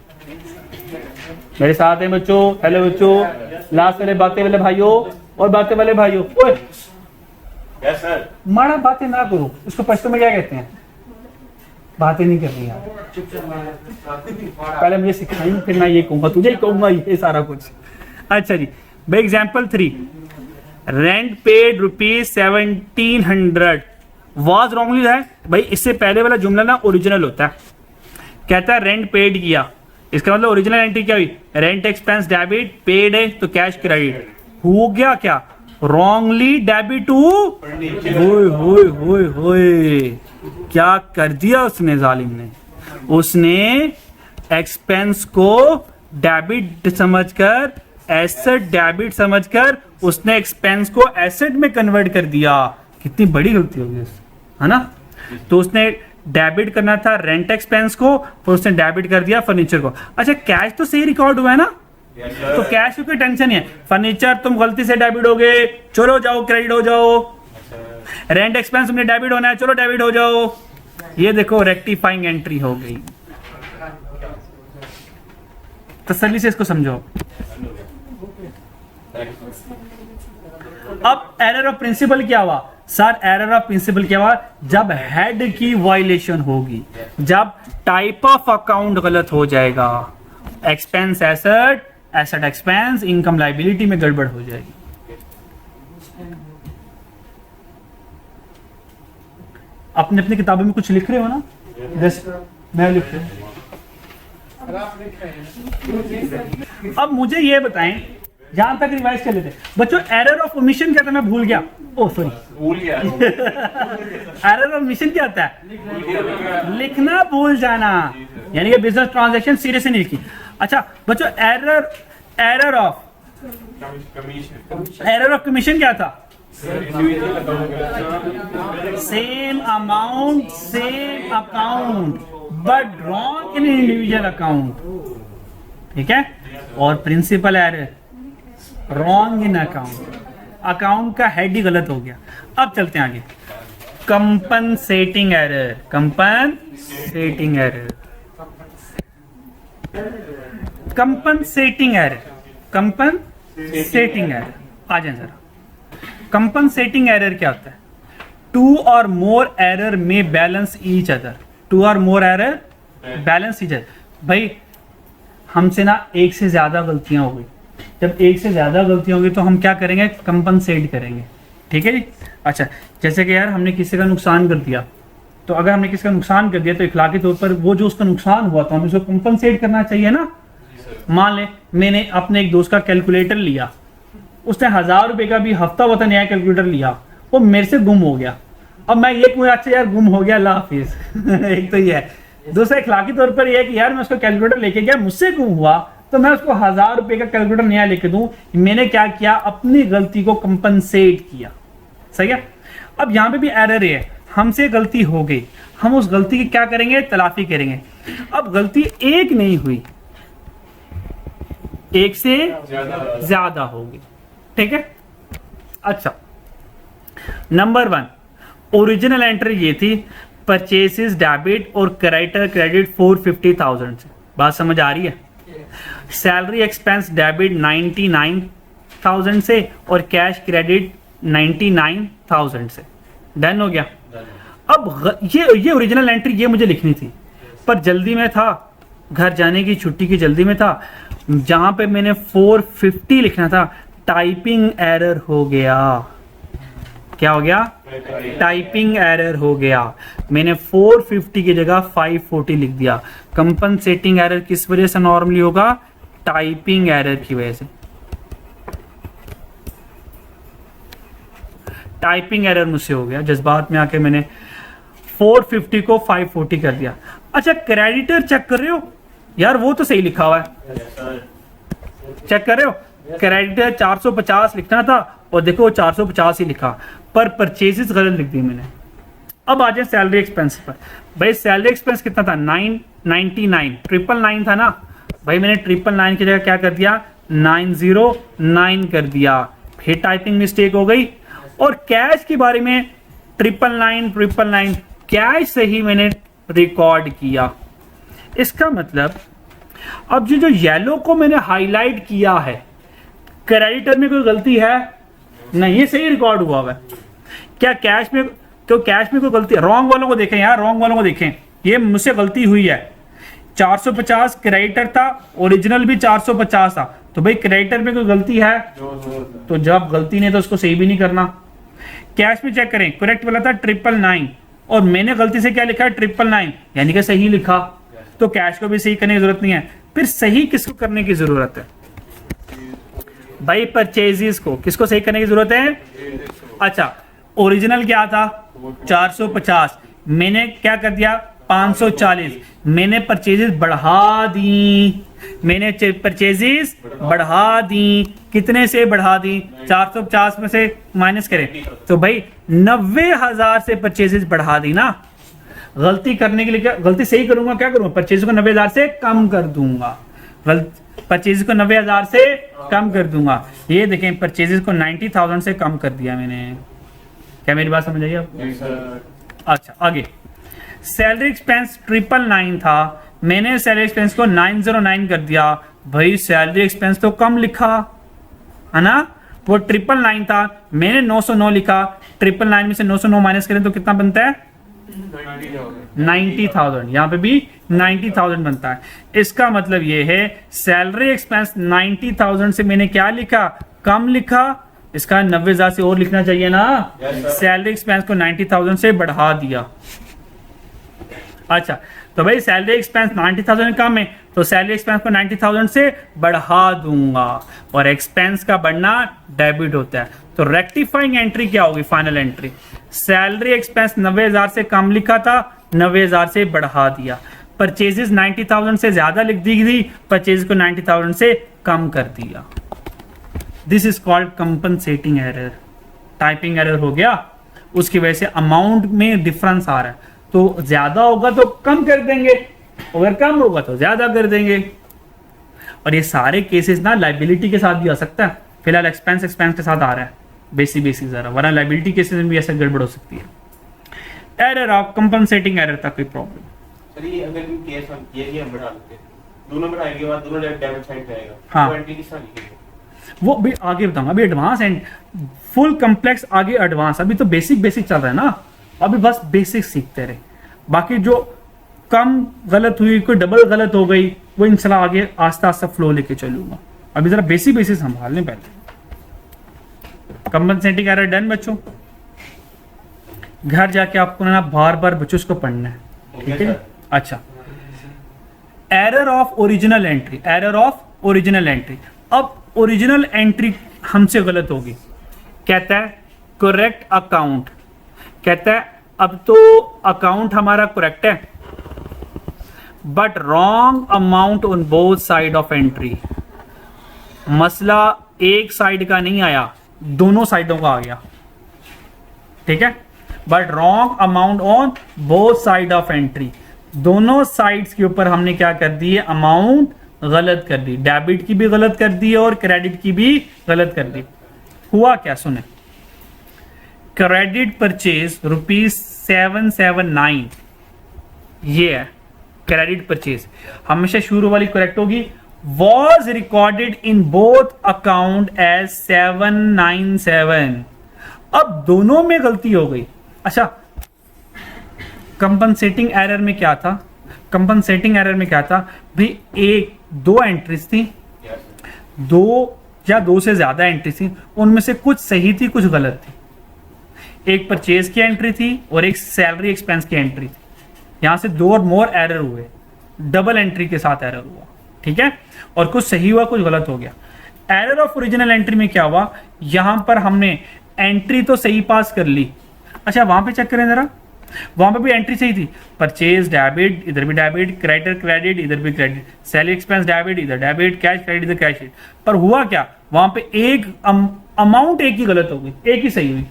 S1: मेरे साथ हैं बच्चों। हेलो बच्चों, लास्ट वाले बातें वाले भाइयों और बातें वाले भाइयों, ओए
S2: यस सर।
S1: माड़ा बातें ना करो, इसको पश्तो में क्या कहते हैं? बातें नहीं करनी यार। पहले मुझे सिखाई, फिर मैं ये कहूंगा, तुझे ही कहूंगा ये सारा कुछ। अच्छा जी भाई, example 3, rent paid ₹1700 was wrongly है। भाई इससे पहले वाला जुमला ना ओरिजिनल होता है। कहता है रेंट पेड किया, इसका मतलब ओरिजिनल एंट्री क्या हुई? रेंट एक्सपेंस डेबिट, पेड है तो कैश क्रेडिट। हो गया क्या? Wrongly debit to. होए क्या कर दिया उसने, जालिम ने। उसने एक्सपेंस को डेबिट समझकर, एसेट डेबिट समझकर उसने एक्सपेंस को एसेट में कन्वर्ट कर दिया। कितनी बड़ी गलती होगी, है ना? तो उसने डेबिट करना था रेंट एक्सपेंस को, फिर उसने डेबिट कर दिया फर्नीचर को। अच्छा कैश तो सही रिकॉर्ड हुआ है ना? तो कैश की कोई टेंशन नहीं है। फर्नीचर तुम गलती से डेबिट हो गए, चलो जाओ क्रेडिट हो जाओ। रेंट एक्सपेंस तुमने डेबिट होना है, चलो डेबिट हो जाओ। ये देखो रेक्टिफाइंग एंट्री हो गई। तसल्ली से इसको समझो। अब एरर ऑफ प्रिंसिपल क्या हुआ? सर एरर ऑफ प्रिंसिपल क्या हुआ? जब हेड की वायलेशन होगी, जब टाइप ऑफ अकाउंट गलत हो जाएगा, expense asset, asset expense, income liability में गड़बड़ हो जाएगी। अपने अपनी किताबों में कुछ लिख रहे हो ना? मैं लिख रहा हूं। अब मुझे ये बताएं, जहां तक रिवाइज कर लेते बच्चों, एरर ऑफ ओमिशन क्या था? मैं भूल गया, ओ सॉरी
S2: भूल गया।
S1: एरर ऑफ ओमिशन क्या होता है? लिखना भूल जाना, यानी कि बिजनेस ट्रांजैक्शन सीरियस से नहीं लिखी। अच्छा बच्चों, एरर ऑफ कमीशन क्या था? Same amount same account but wrong in individual account. ठीक है? और principle error wrong in account, account का हेड ही गलत हो गया। अब चलते हैं आगे। Compensating error, compensating error, compensating error. Compensating error. आ जाए जरा, कंपनसेटिंग एरर क्या होता है? टू और मोर एरर में balance each other. Two or more error balance each other. भाई हमसे ना एक से ज्यादा गलतियां हो गई। जब एक से ज्यादा गलतियां होगी तो हम क्या करेंगे? कंपनसेट करेंगे। ठीक है जी। अच्छा, जैसे कि यार हमने किसी का नुकसान कर दिया, तो अगर हमने किसी का नुकसान कर दिया तो इखलाकी तौर पर वो जो उसका नुकसान हुआ था हमें उसको कंपनसेट करना चाहिए ना। मान ले मैंने अपने एक दोस्त का कैलकुलेटर लिया, उसने 1000 रुपए का भी हफ्ता वता नया कैलकुलेटर लिया, वो मेरे से गुम हो गया। अब मैं ये कहूँ अच्छा यार गुम हो गया, अल्लाह हाफिज। एक तो ये है। दूसरा इखलाकी तौर पर यह है कि यार मैं उसको कैलकुलेटर लेके गया, मुझसे गुम हुआ, तो मैं उसको 1000 रुपए का कैलकुलेटर नया लेके दूं। मैंने क्या किया? अपनी गलती को कंपनसेट किया। सही है। अब यहां पे भी एरर है, हमसे गलती हो गई, हम उस गलती की क्या करेंगे? तलाफी करेंगे। अब गलती एक नहीं हुई, एक से ज्यादा होगी। ठीक है। अच्छा, नंबर 1 ओरिजिनल एंट्री ये थी, परचेसेस डेबिट और क्रेडिट 450,000 से। बात समझ आ रही है? सैलरी एक्सपेंस डेबिट 99,000 से और कैश क्रेडिट 99,000 से। डन हो गया। अब ये ओरिजिनल एंट्री ये मुझे लिखनी थी, पर जल्दी में था, घर जाने की छुट्टी की जल्दी में था। जहां पे मैंने 450 लिखना था, टाइपिंग एरर हो गया। क्या हो गया? टाइपिंग एरर हो गया। मैंने 450 की जगह 540 लिख दिया। कंपनसेटिंग एरर किस वजह से नॉर्मली होगा? टाइपिंग एरर की वजह से। टाइपिंग एरर मुझसे हो गया, जज्बात में आके मैंने 450 को 540 कर दिया। अच्छा, क्रेडिटर चेक कर रहे हो यार? वो तो सही लिखा हुआ है। चेक कर रहे हो? क्रेडिटर 450 लिखना था और देखो वो 450 ही लिखा, पर परचेजेस गलत लिख दी मैंने। अब आ जाए सैलरी एक्सपेंस पर। भाई सैलरी एक्सपेंस कितना था? 999, 999 था ना भाई। मैंने 999 की जगह क्या कर दिया? 909 कर दिया। फिर टाइपिंग मिस्टेक हो गई। और कैश के बारे में 999 कैश से ही मैंने रिकॉर्ड किया। इसका मतलब अब जो येलो को मैंने हाईलाइट किया है, क्रेडिटर में कोई गलती है? नहीं, ये सही रिकॉर्ड हुआ है। क्या कैश में? तो कैश में कोई गलती? रॉन्ग वालों को देखें यार, रॉन्ग वालों को देखें। ये मुझसे गलती हुई है। 450 क्रेडिटर था, ओरिजिनल भी 450 था, तो भाई क्रेडिटर में कोई गलती है? तो जब गलती नहीं तो उसको सही भी नहीं करना। कैश में चेक करें, करेक्ट वाला था 999 और मैंने गलती से क्या लिखा है? 999, यानी कि सही लिखा। तो कैश को भी सही करने की जरूरत नहीं है। फिर सही किसको करने की जरूरत है? भाई परचेजेस को। किसको सही करने की जरूरत है? अच्छा, ओरिजिनल क्या था? 450, मैंने क्या कर दिया? 540। मैंने परचेजेस बढ़ा दी। मैंने परचेजेस बढ़ा दी। कितने से बढ़ा दी? 450 में से माइनस करें तो भाई 90,000 से परचेजेस बढ़ा दी ना। गलती करने के लिए क्या? गलती सही करूंगा, क्या करूंगा? परचेज को 90,000 से कम कर दूंगा। परचेज को 90,000 से कम कर दूंगा। ये देखें, परचेजेस को 90,000 से कम कर दिया मैंने। क्या मेरी बात समझ आई आप? अच्छा, आगे सैलरी एक्सपेंस 999 था, मैंने सैलरी एक्सपेंस को 909 कर दिया। भाई सैलरी एक्सपेंस तो कम लिखा है ना, वो 999 था, मैंने 909 लिखा। 999 में से 909 माइनस करें तो कितना बनता है? 90,000। यहाँ पे भी 90,000 बनता है। इसका मतलब ये है सैलरी एक्सपेंस 90,000 से मैंने क्या लिखा? कम लिखा। इसका 90,000 से और लिखना चाहिए ना। सैलरी एक्सपेंस को 90,000 से बढ़ा दिया। अच्छा, तो भाई सैलरी एक्सपेंस 90,000 कम है, तो सैलरी एक्सपेंस को 90,000 से बढ़ा दूंगा। और एक्सपेंस का बढ़ना डेबिट होता है, तो रेक्टिफाइंग एंट्री क्या होगी? फाइनल एंट्री, सैलरी एक्सपेंस 90,000 से कम लिखा था, 90,000 से बढ़ा दिया। परचेजेस 90,000 से ज्यादा लिख दी थी, परचेज को 90,000 से कम कर दिया। This is called compensating error. Typing error हो गया, उसकी वजह से अमाउंट में डिफरेंस आ रहा है। तो ज्यादा होगा तो कम कर देंगे, अगर कम होगा तो ज्यादा कर देंगे। और ये सारे केसेस ना लाइबिलिटी के साथ भी आ सकता है। फिलहाल एक्सपेंस के साथ आ रहा है बेसिक जरा, वरना लाइबिलिटी केसेस में भी ऐसा गड़बड़ हो सकती है। एरर ऑफ कंपनसेटिंग एरर का कोई प्रॉब्लम?
S2: सर ये अगर केस हम ये हम बढ़ा लेते हैं, दोनों बढ़ाने के बाद दोनों डेबिट साइड पे आएगा,
S1: हाँ।
S2: तो एंट्री किस तरह लिखेंगे?
S1: वो भी आगे बताऊंगा, अभी एडवांस एंड फुल कम्प्लेक्स आगे एडवांस, अभी तो बेसिक बेसिक चल रहा है ना, अभी बस बेसिक सीखते रहे। बाकी जो कम गलत हुई, कोई डबल गलत हो गई, वो इंशाल्लाह आगे आस्ता आस्ता फ्लो लेके चलूंगा। अभी जरा बेसिक बेसिक संभाल लें पहले। कंपनसेटिंग एरर डन बच्चों, घर जाके आपको ना बार बार बच्चों उसको पढ़ना है, ठीक है। अच्छा, error of original entry, error of original entry. अब ओरिजिनल एंट्री हमसे गलत होगी, कहता है करेक्ट अकाउंट, कहता है अब तो अकाउंट हमारा करेक्ट है but wrong amount on both side of entry. मसला एक साइड का नहीं आया, दोनों साइडों का आ गया, ठीक है। But wrong amount on both side of entry, दोनों साइड्स के ऊपर हमने क्या कर दी है, अमाउंट गलत कर दी, डेबिट की भी गलत कर दी और क्रेडिट की भी गलत कर दी। हुआ क्या सुने, क्रेडिट परचेज ₹779, ये है क्रेडिट परचेज, हमेशा शुरू वाली करेक्ट होगी। Was recorded in both account as 797, अब दोनों में गलती हो गई। अच्छा, कंपनसेटिंग एरर में क्या था, कंपनसेटिंग एरर में क्या था भाई, एक दो एंट्रीज थी, दो या दो से ज्यादा एंट्री थी, उनमें से कुछ सही थी कुछ गलत थी। एक परचेज की एंट्री थी और एक सैलरी एक्सपेंस की एंट्री थी, यहां से दो और मोर एरर हुए, डबल एंट्री के साथ एरर हुआ, ठीक है। और कुछ सही हुआ कुछ गलत हो गया। एरर ऑफ ओरिजिनल एंट्री में क्या हुआ, यहां पर हमने एंट्री तो सही पास कर ली। अच्छा, वहां पे चेक करें जरा, वहां पे भी एंट्री सही थी, परचेज डेबिट, इधर भी डेबिट, क्रेडिटर क्रेडिट, इधर भी क्रेडिट, सैलरी एक्सपेंस डेबिट, इधर डेबिट, कैश क्रेडिट, इधर कैश। पर हुआ क्या, वहां पे एक अमाउंट एक ही गलत हो गई, एक ही सही हुई।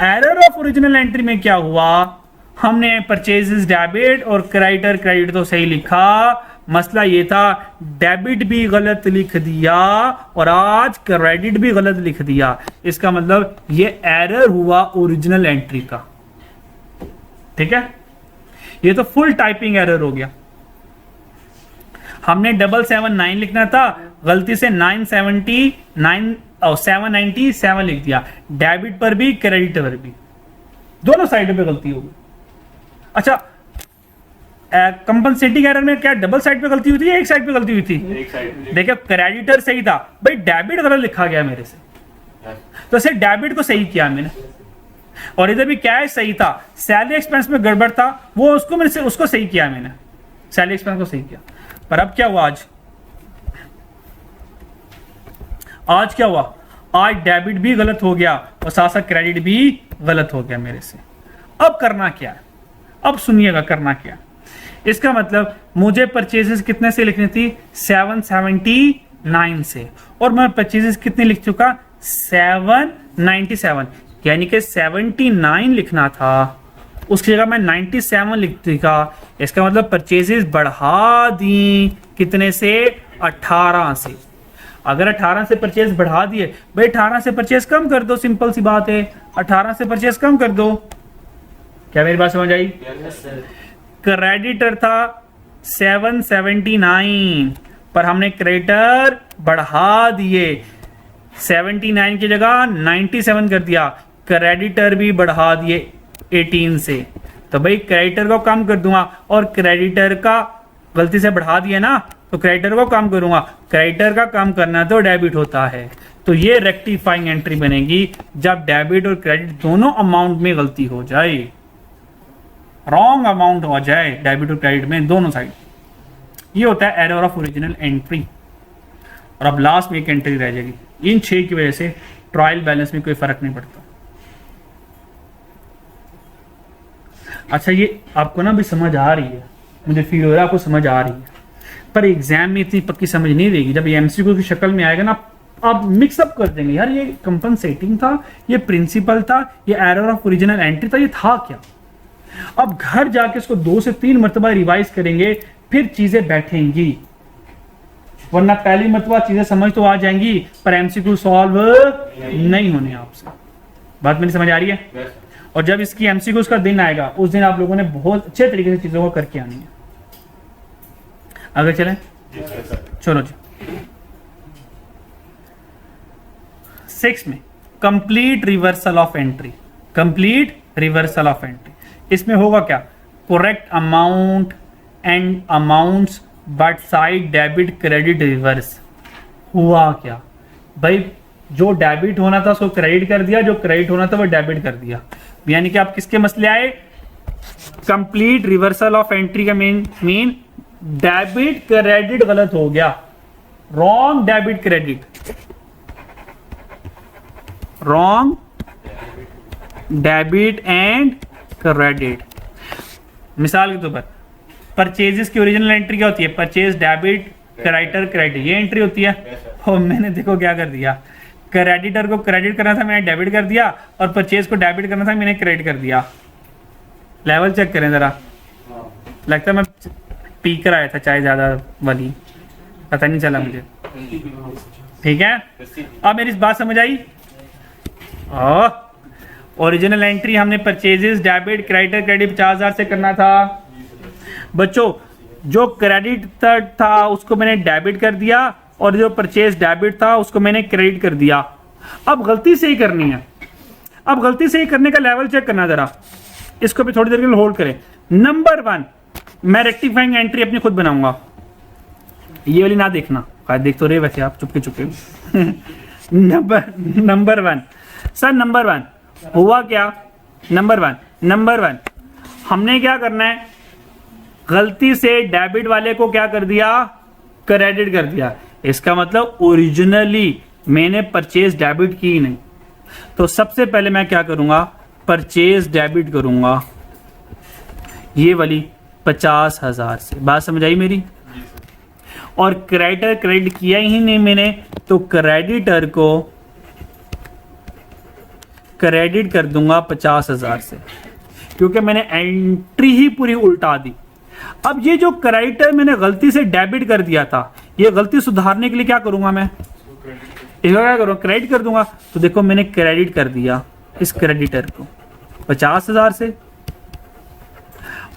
S1: एरर ऑफ ओरिजिनल एंट्री में क्या हुआ, हमने परचेजेस डेबिट और क्रेडिटर क्रेडिट तो सही लिखा, मसला ये था डेबिट भी गलत लिख दिया और आज क्रेडिट भी गलत लिख दिया। इसका मतलब ये एरर हुआ ओरिजिनल एंट्री का, ठीक है। ये तो फुल टाइपिंग एरर हो गया। हमने 779 लिखना था, गलती से 797 लिख दिया, डेबिट पर भी क्रेडिट पर भी, दोनों साइड पे गलती हो गई। अच्छा, कंपनसेटिंग एरर में क्या डबल साइड पे गलती हुई थी या एक साइड पे गलती हुई थी?
S2: एक साइड।
S1: देखिए क्रेडिटर सही था भाई, डेबिट गलत लिखा गया मेरे से, तो सिर्फ डेबिट को सही किया मैंने, और इधर भी कैश सही था, सैलरी एक्सपेंस में गड़बड़ था, वो उसको सही किया मैंने, सैलरी एक्सपेंस को सही किया। पर अब क्या हुआ, आज क्या हुआ, आज डेबिट भी गलत हो गया और साथ साथ क्रेडिट भी गलत हो गया मेरे से। अब करना क्या है, अब सुनिएगा करना क्या। इसका मतलब मुझे परचेजेस कितने से लिखनी थी, 779 से, और मैं परचेजेस कितने लिख चुका, 797, यानी कि 79 लिखना था, उसकी जगह मैं 97 लिख चुका। इसका मतलब परचेजेस बढ़ा दी कितने से, 18 से। अगर 18 से परचेज बढ़ा दिए भाई, 18 से परचेज कम कर दो, सिंपल सी बात है, 18 से परचेज कम कर दो। क्या मेरी बात समझ आई? क्रेडिटर था 779 पर हमने क्रेडिटर बढ़ा दिए, 79 की जगह 97 कर दिया, क्रेडिटर भी बढ़ा दिए 18 से। तो भाई क्रेडिटर को कम कर दूंगा, और क्रेडिटर का गलती से बढ़ा दिया ना, तो क्रेडिटर को कम करूंगा, क्रेडिटर का कम करना तो डेबिट होता है। तो ये रेक्टिफाइंग एंट्री बनेगी जब डेबिट और क्रेडिट दोनों अमाउंट में गलती हो जाए, रॉन्ग अमाउंट हो जाए डेबिट और क्रेडिट में दोनों साइड। ये होता है एरर ऑफ ओरिजिनल एंट्री। और अब लास्ट में एक एंट्री रह जाएगी। इन 6 की वजह से ट्रायल बैलेंस में कोई फर्क नहीं पड़ता। अच्छा, ये आपको ना भी समझ आ रही है, मुझे फील हो रहा है आपको समझ आ रही है, पर एग्जाम में इतनी पक्की समझ नहीं रहेगी। जब ये एमसीक्यू की शक्ल में आएगा ना, आप मिक्सअप कर देंगे, यार ये कंपनसेटिंग था, ये प्रिंसिपल था, ये एरर ऑफ ओरिजिनल एंट्री था, ये था क्या। अब घर जाके इसको 2 से 3 मरतबा रिवाइज करेंगे, फिर चीजें बैठेंगी, वरना पहली मरतबा चीजें समझ तो आ जाएंगी पर एमसीक्यू सॉल्व नहीं होने आपसे। बात मेरी समझ आ रही है? और जब इसकी एमसीक्यू का दिन आएगा, उस दिन आप लोगों ने बहुत अच्छे तरीके से चीजों को करके आनी है। आगे चलें, चलो जी। 6 में complete reversal of entry, complete reversal of entry, इसमें होगा क्या, correct amount and amounts but side debit credit reverse. हुआ क्या भाई, जो डेबिट होना था उसको क्रेडिट कर दिया, जो क्रेडिट होना था वो डेबिट कर दिया। यानी कि आप किसके मसले आए, कंप्लीट रिवर्सल ऑफ एंट्री का मीन डेबिट क्रेडिट गलत हो गया, wrong debit credit, wrong debit and credit. मिसाल के तौर पर परचेजेस की ओरिजिनल एंट्री क्या होती है, परचेज डेबिट क्रेडिटर क्रेडिट, ये एंट्री होती है। और मैंने देखो क्या कर दिया, क्रेडिटर को क्रेडिट करना था मैंने डेबिट कर दिया, और परचेज को डेबिट करना था मैंने क्रेडिट कर दिया। लेवल चेक करें जरा, लगता है मैं पी कर आया था चाय ज्यादा वाली, पता नहीं चला मुझे। ठीक है, अब मेरी इस बात समझ आई। ओरिजिनल एंट्री हमने परचेजेस डेबिट क्रेडिटर क्रेडिट 50,000 से करना था बच्चों। जो क्रेडिट था उसको मैंने डेबिट कर दिया, और जो परचेज डेबिट था उसको मैंने क्रेडिट कर दिया। अब गलती से ही करनी है, अब गलती से ही करने का लेवल चेक करना जरा, इसको भी थोड़ी देर के लिए होल्ड करें। नंबर 1 मैं रेक्टिफाइंग एंट्री अपनी खुद बनाऊंगा, ये वाली ना देखना, देख तो रहे वैसे आप Chupke Chupke. Number 1 sir, number 1 हुआ क्या, नंबर वन हमने क्या करना है, गलती से डेबिट वाले को क्या कर दिया, क्रेडिट कर दिया। इसका मतलब ओरिजिनली मैंने परचेज डेबिट की नहीं, तो सबसे पहले मैं क्या करूंगा, परचेज डेबिट करूंगा, ये वाली 50,000 से। बात समझ आई मेरी। और क्रेडिटर क्रेडिट किया ही नहीं मैंने, तो क्रेडिटर को क्रेडिट कर दूंगा 50,000 से, क्योंकि मैंने एंट्री ही पूरी उल्टा दी। अब ये जो क्रेडिटर मैंने गलती से डेबिट कर दिया था, ये गलती सुधारने के लिए क्या करूंगा मैं, इसका क्या करूंगा, क्रेडिट कर दूंगा। तो देखो मैंने क्रेडिट कर दिया इस क्रेडिटर को 50,000 से,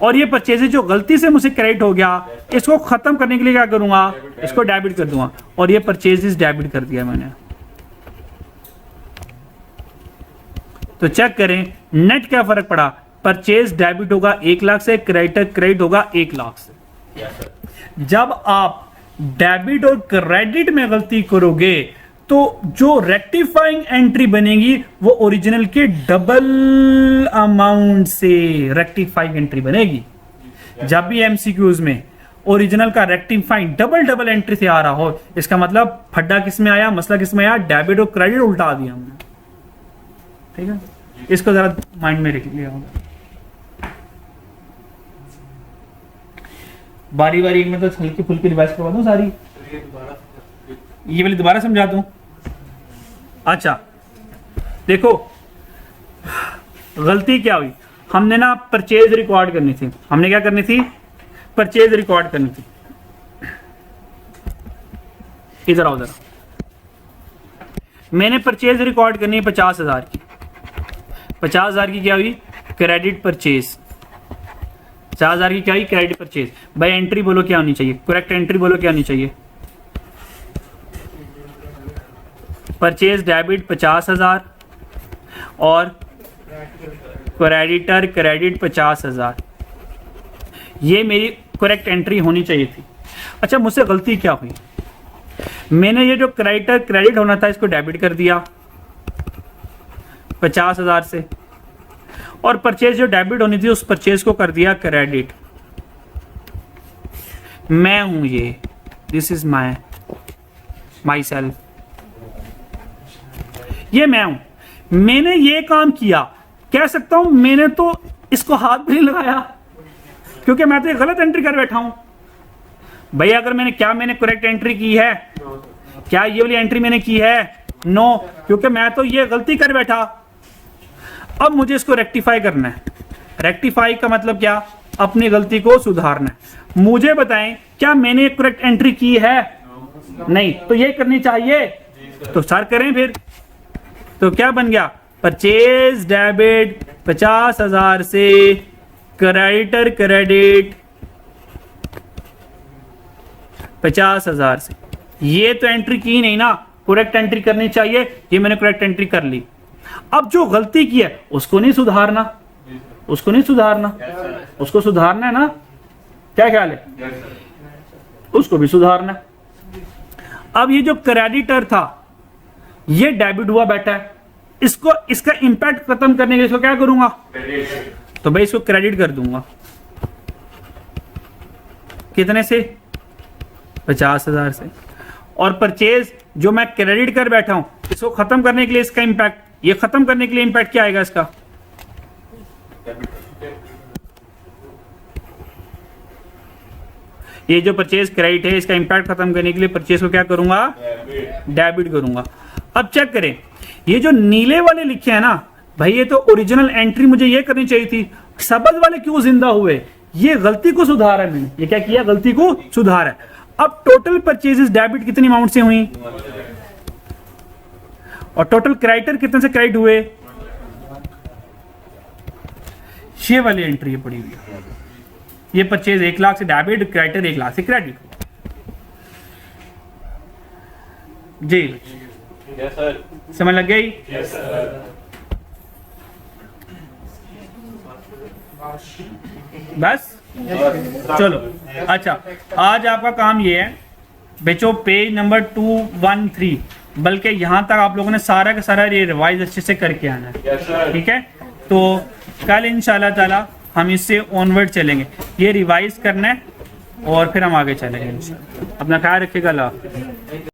S1: और ये परचेज जो गलती से मुझसे क्रेडिट हो गया, इसको खत्म करने के लिए क्या करूंगा, इसको डेबिट कर दूंगा, और ये परचेज डेबिट कर दिया मैंने। तो चेक करें नेट क्या फर्क पड़ा, परचेज डेबिट होगा 1 लाख से, क्रेडिटर क्रेडिट होगा 1 लाख से। जब आप डेबिट और क्रेडिट में गलती करोगे तो जो रेक्टिफाइंग एंट्री बनेगी वो ओरिजिनल के डबल अमाउंट से रेक्टिफाइंग एंट्री बनेगी। जब भी एमसीक्यूज में ओरिजिनल का रेक्टिफाइंग डबल एंट्री से आ रहा हो, इसका मतलब फड्डा किस में आया, मसला किस में आया, डेबिट और क्रेडिट उल्टा दिया हमने। ठीक है, इसको जरा माइंड में रख लिया होगा। बारी बारी में तो हल्की फुल्की रिवाइज करवा दूं सारी, ये वाली दोबारा समझा दूं। अच्छा देखो गलती क्या हुई, हमने ना परचेज रिकॉर्ड करनी थी, हमने क्या करनी थी, परचेज रिकॉर्ड करनी थी। इधर आओ जरा, मैंने परचेज रिकॉर्ड करनी है 50,000 की। 50,000 की क्या हुई, क्रेडिट परचेज। 50,000 की क्या हुई, क्रेडिट परचेज। भाई एंट्री बोलो क्या होनी चाहिए, करेक्ट एंट्री बोलो क्या होनी चाहिए, परचेज डेबिट 50,000 और क्रेडिटर क्रेडिट 50,000, ये मेरी करेक्ट एंट्री होनी चाहिए थी। अच्छा मुझसे गलती क्या हुई, मैंने ये जो क्रेडिटर क्रेडिट होना था इसको डेबिट कर दिया 50,000 से, और परचेज जो डेबिट होनी थी उस परचेज को कर दिया क्रेडिट। मैं हूं ये, दिस इज माई सेल्फ, ये मैं हूं, मैंने ये काम किया। कह सकता हूं मैंने तो इसको हाथ भी नहीं लगाया, क्योंकि मैं तो ये गलत एंट्री कर बैठा हूं। भैया अगर मैंने करेक्ट एंट्री की है, क्या ये वाली एंट्री मैंने की है, नो, क्योंकि मैं तो ये गलती कर बैठा। अब मुझे इसको रेक्टिफाई करना है। रेक्टिफाई का मतलब क्या, अपनी गलती को सुधारना है। मुझे बताएं क्या मैंने करेक्ट एंट्री की है, नहीं, तो ये करनी चाहिए, तो सर करें फिर। तो क्या बन गया, परचेज डेबिट 50,000 से, क्रेडिटर क्रेडिट 50,000 से। ये तो एंट्री की नहीं ना, करेक्ट एंट्री करनी चाहिए, ये मैंने करेक्ट एंट्री कर ली। अब जो गलती की है उसको नहीं सुधारना, उसको नहीं सुधारना, उसको सुधारना है ना, क्या ख्याल है, उसको भी सुधारना है। अब ये जो क्रेडिटर था ये डेबिट हुआ बैठा है, इसको इसका इंपैक्ट खत्म करने के लिए इसको क्या करूंगा, तो भाई इसको क्रेडिट कर दूंगा। कितने से, 50,000 से। और परचेज जो मैं क्रेडिट कर बैठा हूं इसको खत्म करने के लिए इसका इंपैक्ट, ये खत्म करने के लिए इंपैक्ट क्या आएगा इसका, ये जो परचेज क्रेडिट है इसका इंपैक्ट खत्म करने के लिए परचेज को क्या करूंगा, डेबिट करूंगा। अब चेक करें, ये जो नीले वाले लिखे हैं ना भाई, ये तो ओरिजिनल एंट्री मुझे ये करनी चाहिए थी, सबज वाले क्यों जिंदा हुए, ये गलती को सुधारा है मैंने, ये क्या किया, गलती को सुधारा है। अब टोटल परचेजेस डेबिट कितनी अमाउंट से हुई और टोटल क्रेडिटर कितने से क्रेडिट हुए, ये वाली एंट्री पड़ी हुई है, ये परचेज 1 लाख से डेबिट, क्रेडिटर 1 लाख से क्रेडिट। जी
S2: यस सर,
S1: समझ लग गई,
S2: यस सर,
S1: बस चलो। अच्छा, आज आपका काम ये है बच्चों, पेज नंबर 213, बल्कि यहां तक आप लोगों ने सारा का सारा ये रिवाइज अच्छे से करके आना है,
S2: यस सर,
S1: ठीक है। तो कल इंशाल्लाह ताला हम इससे ऑनवर्ड चलेंगे, ये रिवाइज करना है और फिर हम आगे चलेंगे इंशाल्लाह। अपना ख्याल रखिएगा।